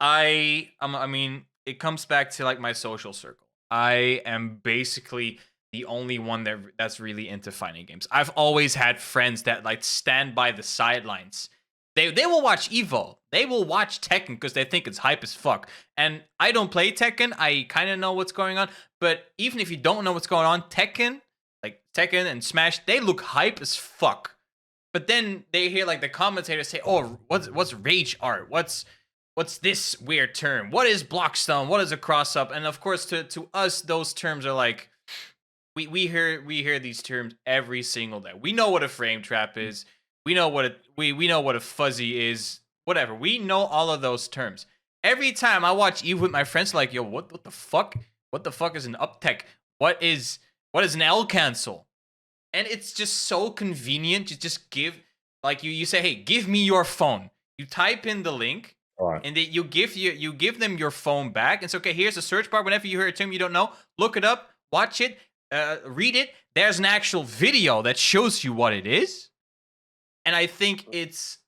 I mean, it comes back to like my social circle. I am basically the only one that's really into fighting games. I've always had friends that like stand by the sidelines. They will watch Evo. They will watch Tekken because they think it's hype as fuck. And I don't play Tekken. I kind of know what's going on. But even if you don't know what's going on, Tekken and Smash, they look hype as fuck. But then they hear like the commentators say, "Oh, what's rage art? What's this weird term? What is block stone? What is a cross up?" And of course, to us, those terms are like we hear these terms every single day. We know what a frame trap is. We know what we know what a fuzzy is. Whatever. We know all of those terms. Every time I watch Eve with my friends, like, yo, what the fuck? What the fuck is an uptech? What is an L cancel? And it's just so convenient to just give, like, you say, hey, give me your phone. You type in the link, and you give them your phone back. And so, okay, here's a search bar. Whenever you hear a term you don't know, look it up, watch it, read it. There's an actual video that shows you what it is. And I think it's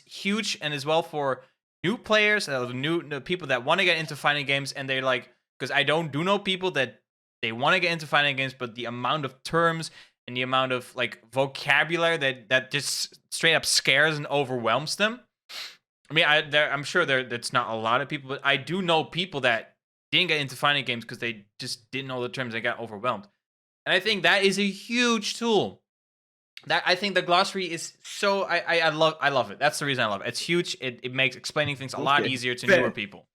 huge, and as well for new players, new people that want to get into fighting games, and they're like, because I do know people that they want to get into fighting games, but the amount of terms and the amount of like vocabulary that just straight up scares and overwhelms them. I mean, I'm sure that's not a lot of people, but I do know people that didn't get into fighting games because they just didn't know the terms. They got overwhelmed, and I think that is a huge tool. That I think the glossary is so I love it. That's the reason I love it. It's huge. It makes explaining things a lot easier to newer people.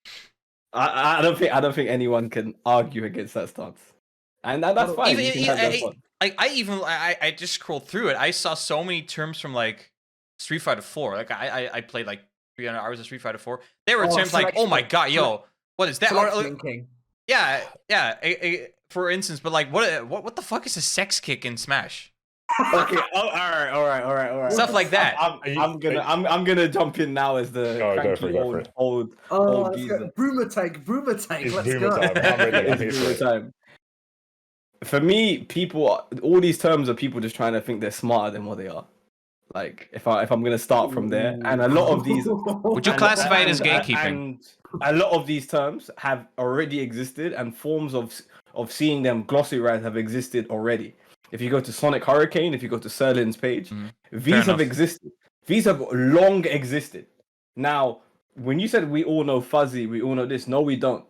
I don't think anyone can argue against that stance, and that's fine. I just scrolled through it. I saw so many terms from like Street Fighter 4. Like I played like 300 hours of Street Fighter 4. There were terms like, oh my god, yo, what is that? Yeah. For instance, but like what the fuck is a sex kick in Smash? Okay. All right. Stuff like that. I'm gonna jump in now as the old geezer. Boomer take. Let's go. Time. For me, all these terms are people just trying to think they're smarter than what they are. Like if I'm gonna start from there, and a lot of these, would you classify it as gatekeeping? And a lot of these terms have already existed, and forms of seeing them glossarized have existed already. If you go to Sonic Hurricane, if you go to Serlin's page, these have existed. These have long existed. Now, when you said we all know fuzzy, we all know this, no, we don't.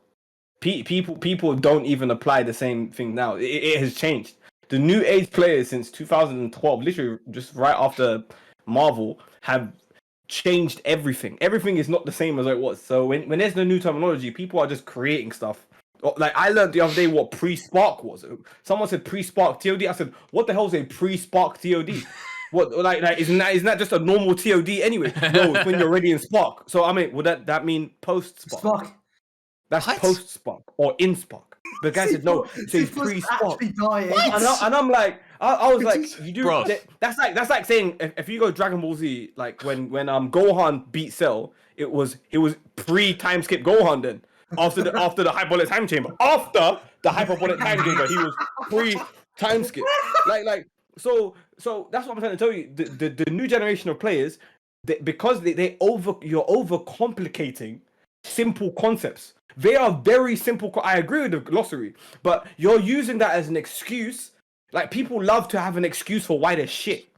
People don't even apply the same thing now. It has changed. The new age players since 2012, literally just right after Marvel, have changed everything. Everything is not the same as it was. So when there's no new terminology, people are just creating stuff. Like I learned the other day what pre-spark was. Someone said pre-spark TOD. I said, what the hell is a pre-spark TOD? What like isn't that just a normal TOD anyway? No, it's when you're already in spark. So I mean, would that mean post-spark? That's post-spark or in spark. The guy said no, it's pre-spark. And I'm like, I was like, you do. Bro. That's like saying if you go Dragon Ball Z, like when Gohan beat Cell, it was pre-time skip Gohan then. After the hyperbolic time chamber, after the hyperbolic time chamber, he was pre-time skip. Like so that's what I'm trying to tell you. The new generation of players, because you're overcomplicating simple concepts. They are very simple. I agree with the glossary, but you're using that as an excuse. Like people love to have an excuse for why they're shit.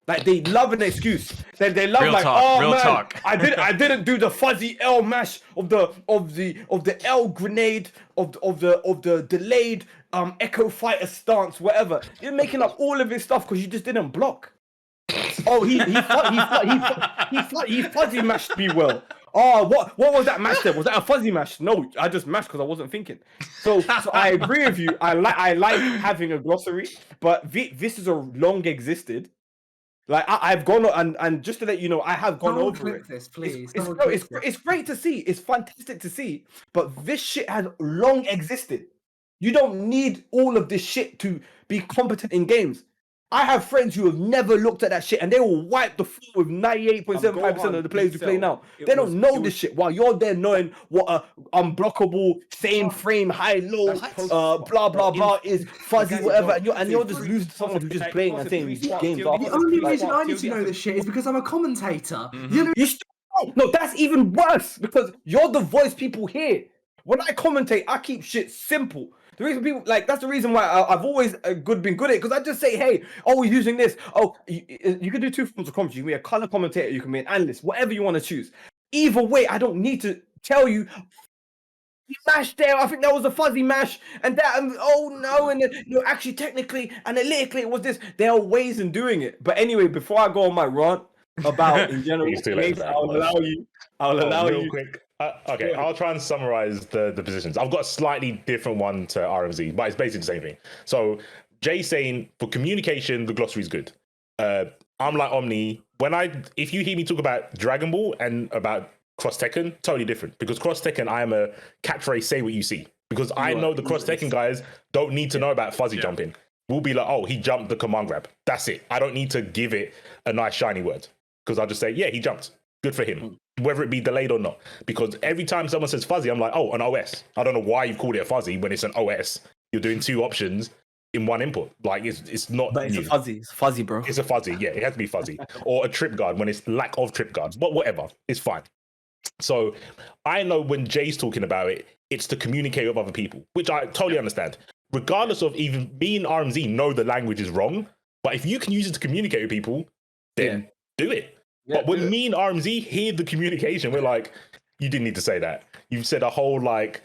Like they love an excuse. They love real like, talk, oh real man, talk. I didn't do the fuzzy L mash of the L grenade of the delayed Echo Fighter stance, whatever. You're making up all of this stuff because you just didn't block. Oh, he fuzzy mashed me well. Oh, what was that mash there? Was that a fuzzy mash? No, I just mashed because I wasn't thinking. So I agree with you. I like having a glossary, but this is a long existed. Like I've gone and just to let you know, I have gone over it. This, please. It's great to see. It's fantastic to see. But this shit has long existed. You don't need all of this shit to be competent in games. I have friends who have never looked at that shit and they will wipe the floor with 98.75% of the players who play now. They don't know this shit while you're there knowing what a unblockable, same frame, high-low, blah, blah, blah is fuzzy, whatever. And you're just losing to someone who's just playing and saying these games are... The only reason I need to know this shit is because I'm a commentator. No, that's even worse because you're the voice people hear. When I commentate, I keep shit simple. The reason people that's the reason why I've always been good at it because I just say, hey, we're using this. Oh, you can do two forms of commentary. You can be a color commentator, you can be an analyst, whatever you want to choose. Either way, I don't need to tell you. Mash there, I think that was a fuzzy mash, and that, oh no, and then, actually technically, analytically, it was this. There are ways in doing it. But anyway, before I go on my rant, about in general. He's too late, man. I'll allow you. Real quick. Okay, I'll try and summarize the positions. I've got a slightly different one to RMZ, but it's basically the same thing. So Jay's saying for communication, the glossary is good. I'm like Omni. If you hear me talk about Dragon Ball and about Cross Tekken, totally different. Because Cross Tekken, I am a catchphrase, say what you see. Because I know the Cross Tekken guys don't need to know about fuzzy jumping. We'll be like, oh, he jumped the command grab. That's it. I don't need to give it a nice shiny word. Because I'll just say, yeah, he jumped. Good for him. Whether it be delayed or not. Because every time someone says fuzzy, I'm like, oh, an OS. I don't know why you called it a fuzzy when it's an OS. You're doing two options in one input. Like, it's not But it's new. a fuzzy. It's fuzzy, bro. It's a fuzzy. Yeah, it has to be fuzzy. Or a trip guard when it's lack of trip guards. But whatever. It's fine. So I know when Jay's talking about it, it's to communicate with other people, which I totally understand. Regardless of even me and RMZ know the language is wrong, but if you can use it to communicate with people, then do it. But when me and RMZ hear the communication, we're like, you didn't need to say that. You've said a whole like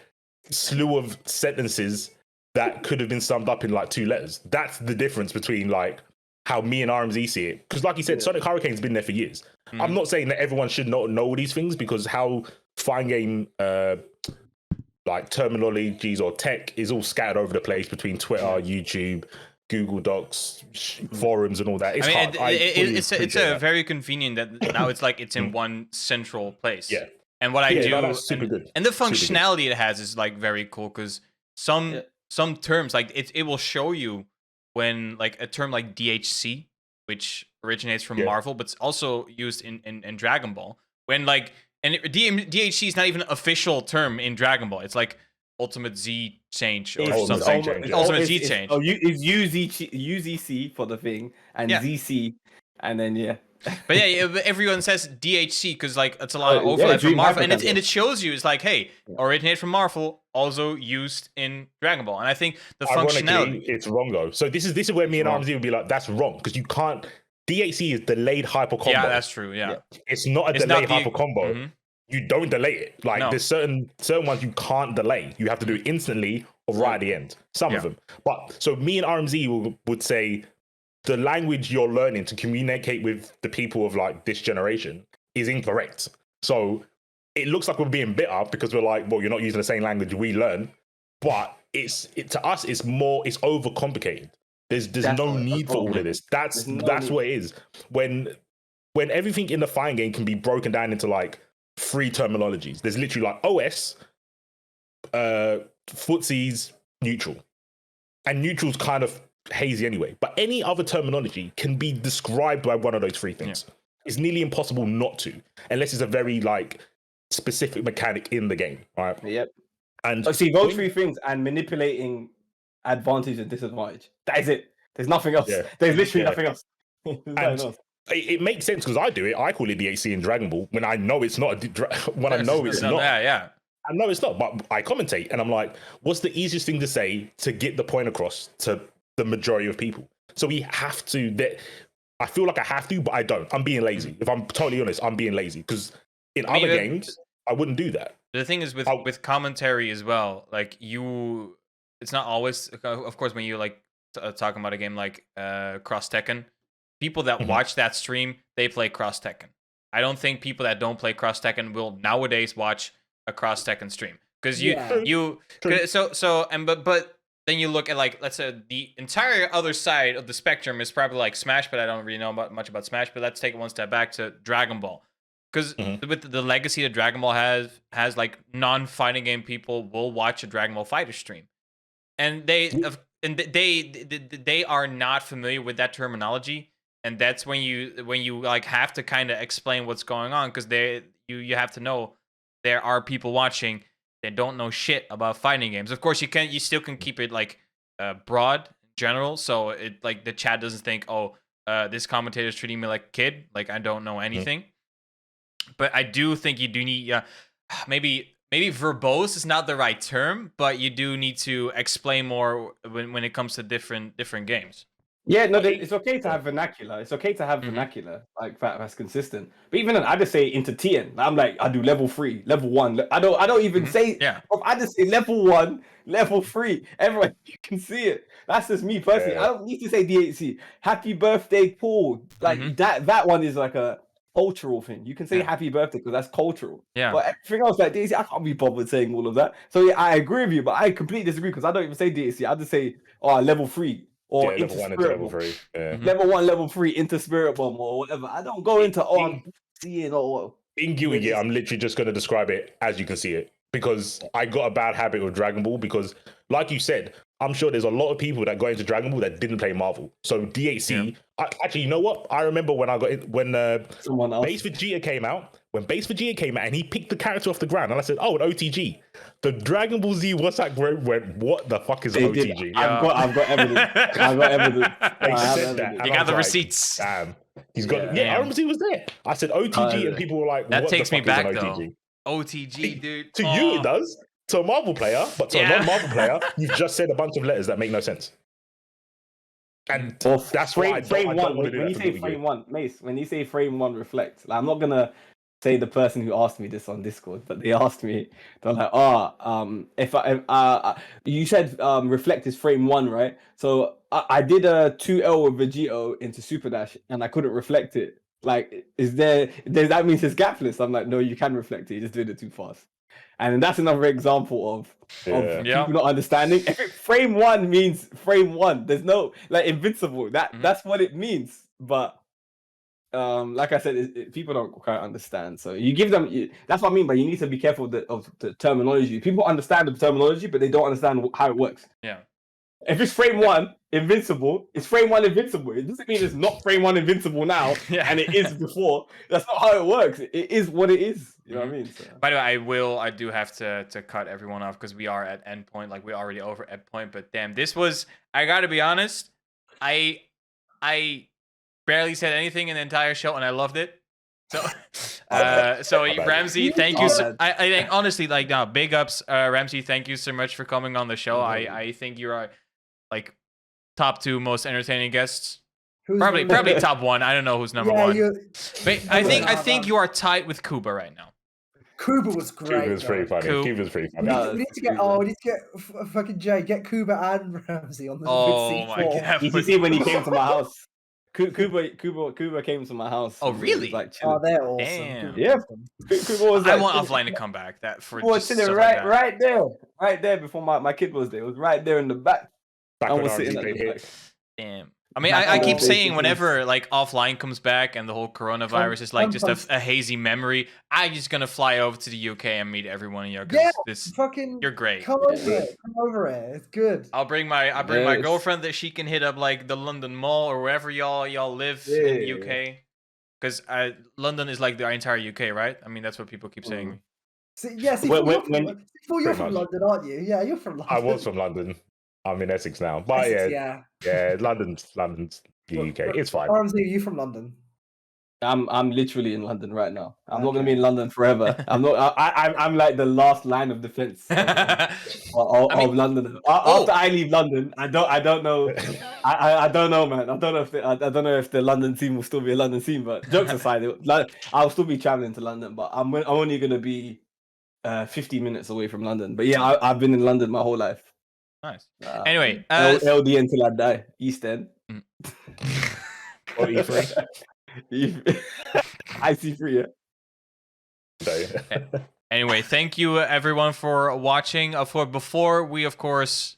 slew of sentences that could have been summed up in like 2 letters. That's the difference between like how me and RMZ see it. Because like you said, Sonic Hurricane's been there for years. I'm not saying that everyone should not know all these things, because how fine game like terminologies or tech is all scattered over the place between Twitter, YouTube, Google Docs, forums, and all that. It's hard. It's very convenient that now it's like it's in one central place. Yeah. And what I do, that's super good. And the functionality it has is like very cool, because some terms like it will show you when like a term like DHC, which originates from Marvel, but it's also used in Dragon Ball. When like DHC is not even an official term in Dragon Ball. It's like Ultimate Z change or something. Ultimate Z change. Oh, it's UZC for the thing and ZC, and then But everyone says DHC because like it's a lot of overlap from Marvel, and it shows you it's like, hey, originated from Marvel, also used in Dragon Ball, and I think the functionality. It's wrong though. So this is where me and RMZ would be like, that's wrong, because you can't. DHC is delayed hyper combo. Yeah, that's true. Yeah, it's not a delayed hyper combo. Mm-hmm. You don't delay it. Like there's certain ones you can't delay. You have to do it instantly or right at the end. Some of them. But so me and RMZ would say the language you're learning to communicate with the people of like this generation is incorrect. So it looks like we're being bitter because we're like, well, you're not using the same language we learn. But to us, it's overcomplicated. There's no need for all of this. That's what it is. When everything in the fighting game can be broken down into like 3 terminologies. There's literally like OS, footsies, neutral. And neutral's kind of hazy anyway. But any other terminology can be described by one of those 3 things. Yeah. It's nearly impossible not to, unless it's a very like specific mechanic in the game. Right? Yep. And see those 3 things and manipulating advantage and disadvantage. That is it. There's nothing else. Yeah. There's literally nothing else. It makes sense because I do it. I call it DHC in Dragon Ball when I know it's not. I know it's not. Yeah. I know it's not, but I commentate and I'm like, what's the easiest thing to say to get the point across to the majority of people? So we have to. I feel like I have to, but I don't. I'm being lazy. If I'm totally honest, I'm being lazy because in other games I wouldn't do that. The thing is with commentary as well. Like it's not always. Of course, when you like talking about a game like Cross Tekken. People that watch that stream, they play Cross Tekken. I don't think people that don't play Cross Tekken will nowadays watch a Cross Tekken stream because but then you look at like, let's say the entire other side of the spectrum is probably like Smash, but I don't really know much about Smash. But let's take it one step back to Dragon Ball, because with the legacy that Dragon Ball has like non-fighting game people will watch a Dragon Ball Fighter stream, and they are not familiar with that terminology. And that's when you like have to kind of explain what's going on, because you have to know there are people watching that don't know shit about fighting games. Of course, you still can keep it like broad, general, so it like the chat doesn't think, oh, this commentator is treating me like a kid, like I don't know anything. But I do think you do need maybe verbose is not the right term, but you do need to explain more when it comes to different games. Yeah, no, it's okay to have vernacular. It's okay to have vernacular, like that's consistent. But even then, I just say into TN. I'm like, I do level 3, level 1. I don't even say. Yeah. I just say level 1, level 3. Everyone, you can see it. That's just me personally. I don't need to say DHC. Happy birthday, Paul. Like that one is like a cultural thing. You can say happy birthday because that's cultural. Yeah. But everything else like DAC, I can't be bothered saying all of that. So yeah, I agree with you, but I completely disagree because I don't even say DAC. I just say level 3 or level 1 into level 3. Yeah. Level 1, level 3 into Spirit Bomb or whatever. I don't go into I'm seeing or in Gear, I'm literally just going to describe it as you can see it because I got a bad habit with Dragon Ball because, like you said, I'm sure there's a lot of people that got into Dragon Ball that didn't play Marvel. So DHC, actually, you know what? I remember when I got it when Base Vegeta came out. When Base Vegeta came out and he picked the character off the ground, and I said, "Oh, an OTG." The Dragon Ball Z WhatsApp group went, "What the fuck is an OTG?" I've got evidence. I've got evidence. They said that. You got the receipts. Damn. He's got RMZ was there. I said OTG, and people were like, "That what takes the me fuck back is an though." OTG? OTG, dude. To you, it does. To a Marvel player, but to a non-Marvel player, you've just said a bunch of letters that make no sense. And that's why frame one. When you say frame one, Mace, when you say frame one, reflect. Like, I'm not gonna say the person who asked me this on Discord, but they asked me. They're like, you said reflect is frame 1, right? So I did a 2L with Vegito into Super Dash, and I couldn't reflect it. Like, that means it's gapless? I'm like, no, you can reflect it. You just did it too fast. And that's another example of people not understanding. Frame 1 means frame 1. There's no like invincible. That's what it means. But like I said, people don't quite understand. So you give them. That's what I mean. But you need to be careful of the terminology. People understand the terminology, but they don't understand how it works. Yeah. If it's frame 1 invincible, it's frame 1 invincible. It doesn't mean it's not frame 1 invincible now, and it is before. That's not how it works. It is what it is. You know what I mean? So. By the way, I do have to cut everyone off because we are at endpoint. Like, we're already over endpoint. But damn, this was. I gotta be honest. I barely said anything in the entire show, and I loved it. So, Ramsey, thank you. I think honestly, like, now, big ups, Ramsey. Thank you so much for coming on the show. I think you are like top 2 most entertaining guests. Probably top 1. I don't know who's number 1. But I think you are tied with Kuba right now. Kuba was great. Kuba's pretty funny. Kuba's pretty funny. We need to get fucking Jay, get Kuba and Ramsey on the C4. My God. You see when he came to my house. Kuba came to my house. Oh, really? Like, they're awesome. Damn. Yeah. Kuba was I want Offline to come back. That for just stuff right there before my kid was there. It was right there in the back. I was sitting at the back. Damn. I mean, I keep saying whenever like Offline comes back and the whole coronavirus is like just a hazy memory, I'm just gonna fly over to the UK and meet everyone here. You're great. Come over it. It's good. I'll bring my girlfriend that she can hit up like the London Mall or wherever y'all live in the UK. Because London is like the entire UK, right? I mean, that's what people keep saying. You're from London, aren't you? Yeah, you're from London. I was from London. I'm in Essex now, but London's the UK. It's fine. RMZ, are you from London? I'm literally in London right now. I'm not gonna be in London forever. I'm not. I'm like the last line of defense of London. After I leave London, I don't know. I don't know, man. I don't know if the London team will still be a London team. But jokes aside, I'll still be traveling to London. But I'm only gonna be 50 minutes away from London. But yeah, I've been in London my whole life. Nice. Anyway, LD until I die. East End. Or E3. IC3, yeah. Anyway, thank you everyone for watching. Before we of course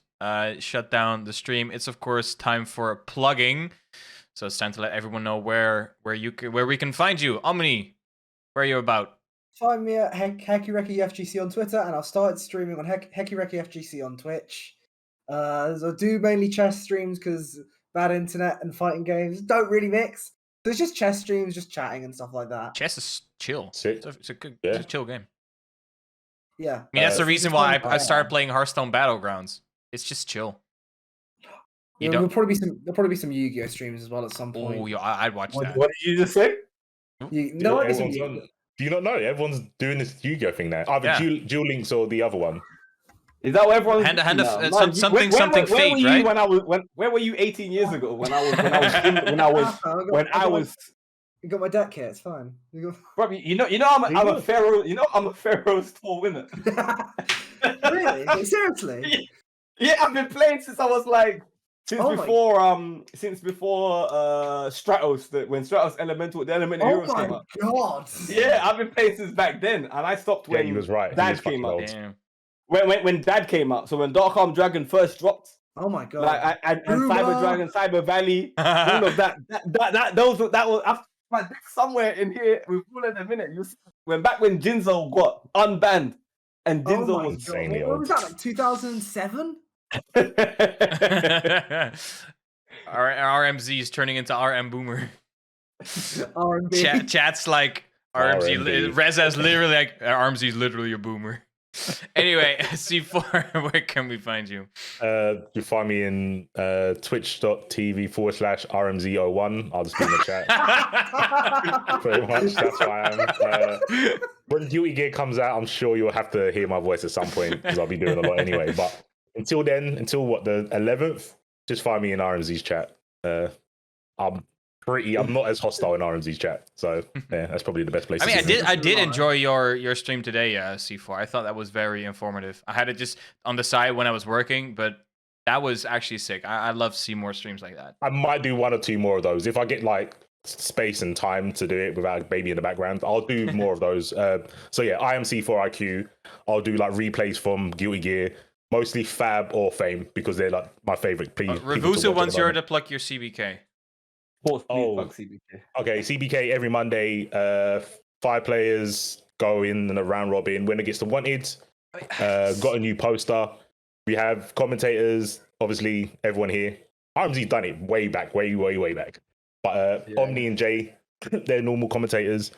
shut down the stream, it's of course time for plugging. So it's time to let everyone know where we can find you. Omni, where are you about? Find me at HeckyRecky FGC on Twitter, and I've started streaming on HeckyRecky FGC on Twitch. So I do mainly chess streams because bad internet and fighting games don't really mix. So it's just chess streams, just chatting and stuff like that. Chess is chill. It's a good, it's a chill game. Yeah. I mean, that's the reason why I started playing Hearthstone Battlegrounds. It's just chill. There'll probably be some Yu-Gi-Oh streams as well at some point. Oh, yeah, I'd watch that. What did you just say? Do you not know? Everyone's doing this Yu-Gi-Oh thing now. Either Duel Links or the other one. Is that what everyone's something fake, right? Where were you 18 years ago when I was You got my deck here. It's fine. Bro, I'm a Pharaoh. I'm a Pharaoh's Tour winner. Really? Seriously? Yeah, I've been playing since I was like since before Stratos, when Stratos Elemental, the Elemental Heroes came out. Oh my god! Yeah, I've been playing since back then, and I stopped when he was right. Dad came out. Damn. When Dad came out, so when Dark Arm Dragon first dropped, Oh my god! like and Cyber Dragon, Cyber Valley, all of that that was after, somewhere in here with all of them in it. You see, when Jinzo got unbanned, and Jinzo was insanely what old. was that, like 2007? RMZ is turning into RM Boomer. R&B. Chat's like RMZ. Reza's literally like RMZ is literally a boomer. Anyway, C4, where can we find you? You find me in twitch.tv/RMZ01. I'll just be in the chat. Pretty much, that's where I am. When Guilty Gear comes out, I'm sure you'll have to hear my voice at some point because I'll be doing a lot anyway. But until then, until the 11th, just find me in RMZ's chat. I'm not as hostile in RMZ's chat, so yeah, that's probably the best place. I mean, I did enjoy your stream today, C4. I thought that was very informative. I had it just on the side when I was working, but that was actually sick. I love to see more streams like that. I might do 1 or 2 more of those if I get like space and time to do it without a baby in the background. I'll do more of those. So yeah, I am C4IQ. I'll do like replays from Guilty Gear, mostly Fab or Fame because they're like my favorite. Revusa wants you to plug your CBK. CBK. Okay, CBK every Monday. 5 players go in a round robin. Winner gets the wanted. Got a new poster. We have commentators. Obviously, everyone here. RMZ done it way back, way back. But Omni and Jay, they're normal commentators.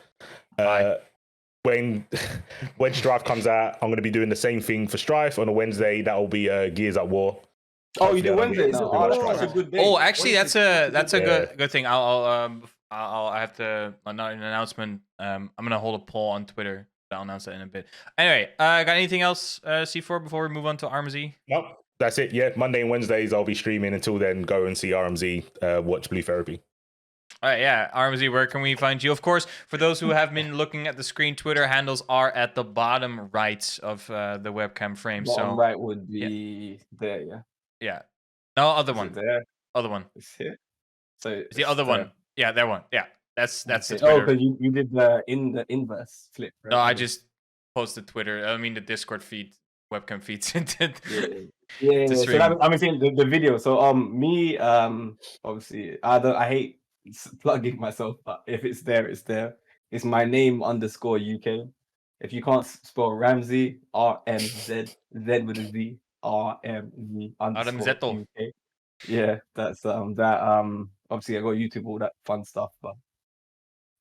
When Strife comes out, I'm going to be doing the same thing for Strife on a Wednesday. That will be Gears at War. Oh, you do Wednesday now. That's a good day. Oh, actually, that's a good thing. I'll have to an announcement. I'm gonna hold a poll on Twitter. I'll announce that in a bit. Anyway, got anything else, C4, before we move on to RMZ? Nope, that's it. Yeah, Monday and Wednesdays I'll be streaming. Until then, go and see RMZ. Watch Blue Therapy. All right, yeah, RMZ, where can we find you? Of course, for those who have been looking at the screen, Twitter handles are at the bottom right of the webcam frame. Bottom right would be there, yeah. Yeah. No, other one. There. Other one. It's here. So it's the other one. Yeah, that one. Yeah. That's the Twitter. Oh, because you did the inverse flip. Right? No, I just posted Twitter. I mean the Discord feed, webcam feeds. Yeah. So I'm saying the video. So me obviously I hate plugging myself, but if it's there, it's there. It's my name _UK. If you can't spell Ramsey, RMZ, Z with a Z. RMZ _ UK. Yeah, that's that obviously I got YouTube, all that fun stuff, but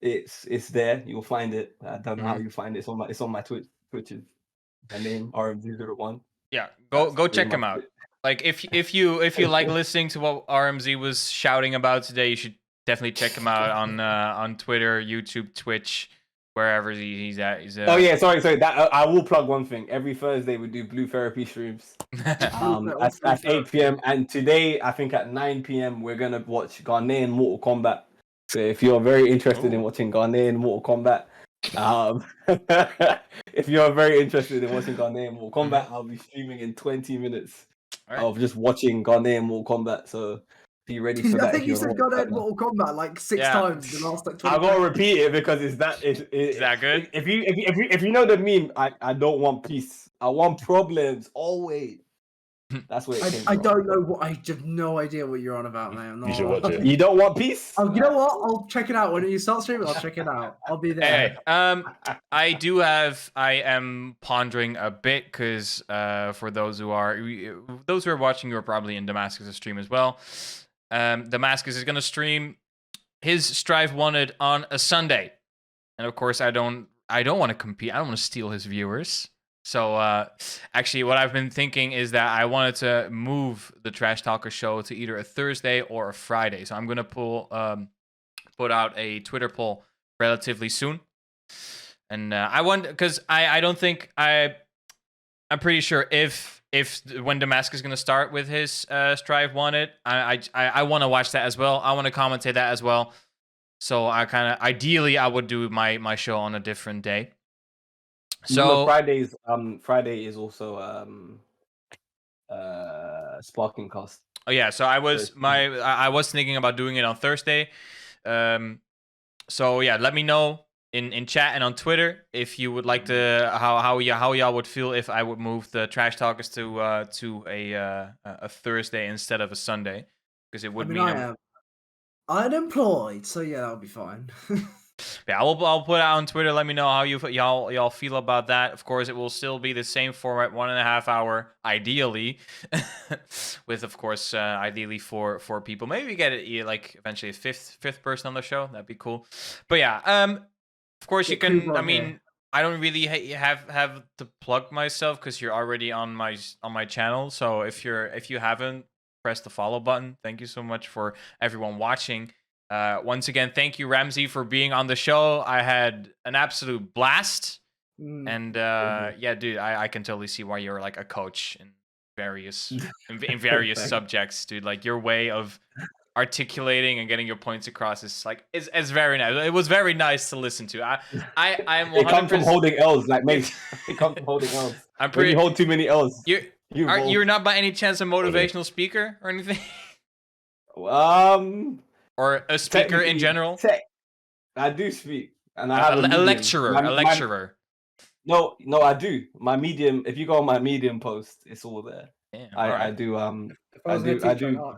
it's there. You'll find it. I don't know how you find it. It's on my Twitch. My name RMZ01. Yeah, go check him out. Like if you like listening to what RMZ was shouting about today, you should definitely check him out on Twitter, YouTube, Twitch. Wherever he's at. Oh yeah, sorry. That I will plug one thing. Every Thursday we do Blue Therapy streams. At 8 p.m. And today, I think at 9 p.m. we're gonna watch Ghanaian Mortal Kombat. So if you're very interested in watching Ghanaian Mortal Kombat, I'll be streaming in 20 minutes of just watching Ghanaian Mortal Kombat. So be ready for that. I think you said Ghanaian Mortal Kombat like 6 times in the last like 20 I gotta repeat it because it's that good? If you know the meme, I don't want peace. I want problems always. That's what it came I from. don't know what. I have no idea what you're on about, man. You should watch it. You don't want peace? Oh, you know what? I'll check it out when you start streaming. I'll check it out. I'll be there. Hey, I am pondering a bit because for those who are watching, you are probably in Damascus' stream as well. Damascus is going to stream his Strive Wanted on a Sunday, and of course I don't want to compete. I don't want to steal his viewers. So actually what I've been thinking is that I wanted to move the Trash Talker show to either a Thursday or a Friday. So I'm going to put out a Twitter poll relatively soon. And I want, because I don't think I'm pretty sure if when Damascus is going to start with his Strive Wanted, I want to watch that as well. I want to commentate that as well. So ideally I would do my show on a different day. So Friday is also Sparking Cast. Oh yeah, so I was thinking about doing it on Thursday. So yeah, let me know in chat and on Twitter if you would like to how y'all would feel if I would move the Trash Talkers to a Thursday instead of a Sunday, because it would mean I am unemployed, so yeah, that'll be fine. Yeah, I'll put it out on Twitter. Let me know how y'all feel about that. Of course, it will still be the same format, 1.5 hour, ideally, with of course ideally four people. Maybe we get it like eventually a fifth person on the show. That'd be cool. But yeah, of course you can. I mean, I don't really have to plug myself because you're already on my channel. So if you haven't pressed the follow button, thank you so much for everyone watching. Once again, thank you, Ramsey, for being on the show. I had an absolute blast. And yeah, dude, I can totally see why you're like a coach in various subjects, dude. Like your way of articulating and getting your points across is very nice. It was very nice to listen to. I'm 100%... It comes from holding L's, like mate. It comes from holding L's. When you hold too many L's. You're not by any chance a motivational speaker or anything? Or a speaker in general? I do speak, and I have a lecturer. No, I do. My Medium. If you go on my Medium post, it's all there. Yeah, I do. I do. All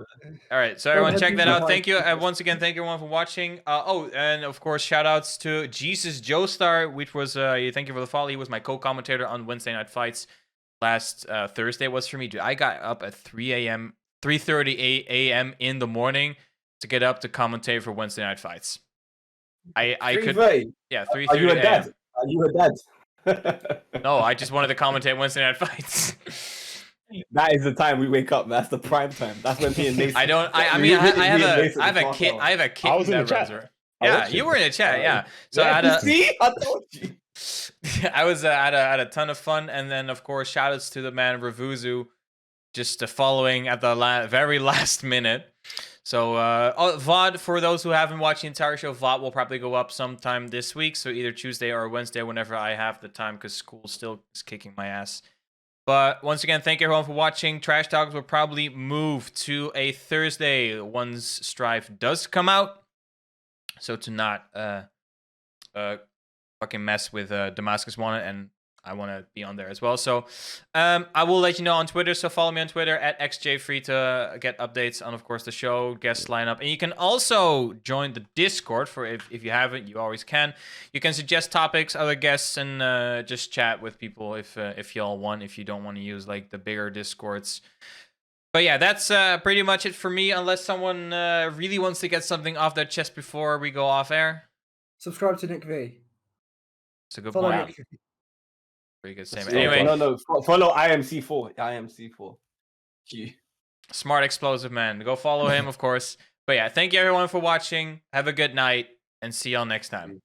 right, so everyone, check that out. Thank you once again. Thank you everyone for watching. And of course, shout outs to Jesus Joestar, which was thank you for the follow. He was my co-commentator on Wednesday Night Fights last Thursday. Was for me, dude. I got up at 3:30 a.m. in the morning to get up to commentate for Wednesday Night Fights. I could 3:30. Are you a dad? Are you a dad? No, I just wanted to commentate Wednesday Night Fights. That is the time we wake up. That's the prime time. That's when me and Nathan. I have a kid. I have a kid. I was in the chat. Yeah, you were in the chat. Yeah. So see, I told you. I was had a ton of fun, and then of course, shout outs to the man Revuzu, just following at the very last minute. So VOD, for those who haven't watched the entire show, VOD will probably go up sometime this week. So either Tuesday or Wednesday, whenever I have the time, because school still is kicking my ass. But once again, thank you everyone for watching. Trash Talks will probably move to a Thursday once Strife does come out. So to not fucking mess with Damascus Wanted, and I want to be on there as well. So I will let you know on Twitter. So follow me on Twitter at XJFree to get updates on, of course, the show, guest lineup. And you can also join the Discord for if you haven't, you always can. You can suggest topics, other guests, and just chat with people if y'all want, if you don't want to use like the bigger Discords. But yeah, that's pretty much it for me, unless someone really wants to get something off their chest before we go off air. Subscribe to Nick V. It's a good point. Pretty good statement. Anyway, follow IMC4. Smart, explosive man. Go follow him, of course. But yeah, thank you everyone for watching. Have a good night, and see y'all next time.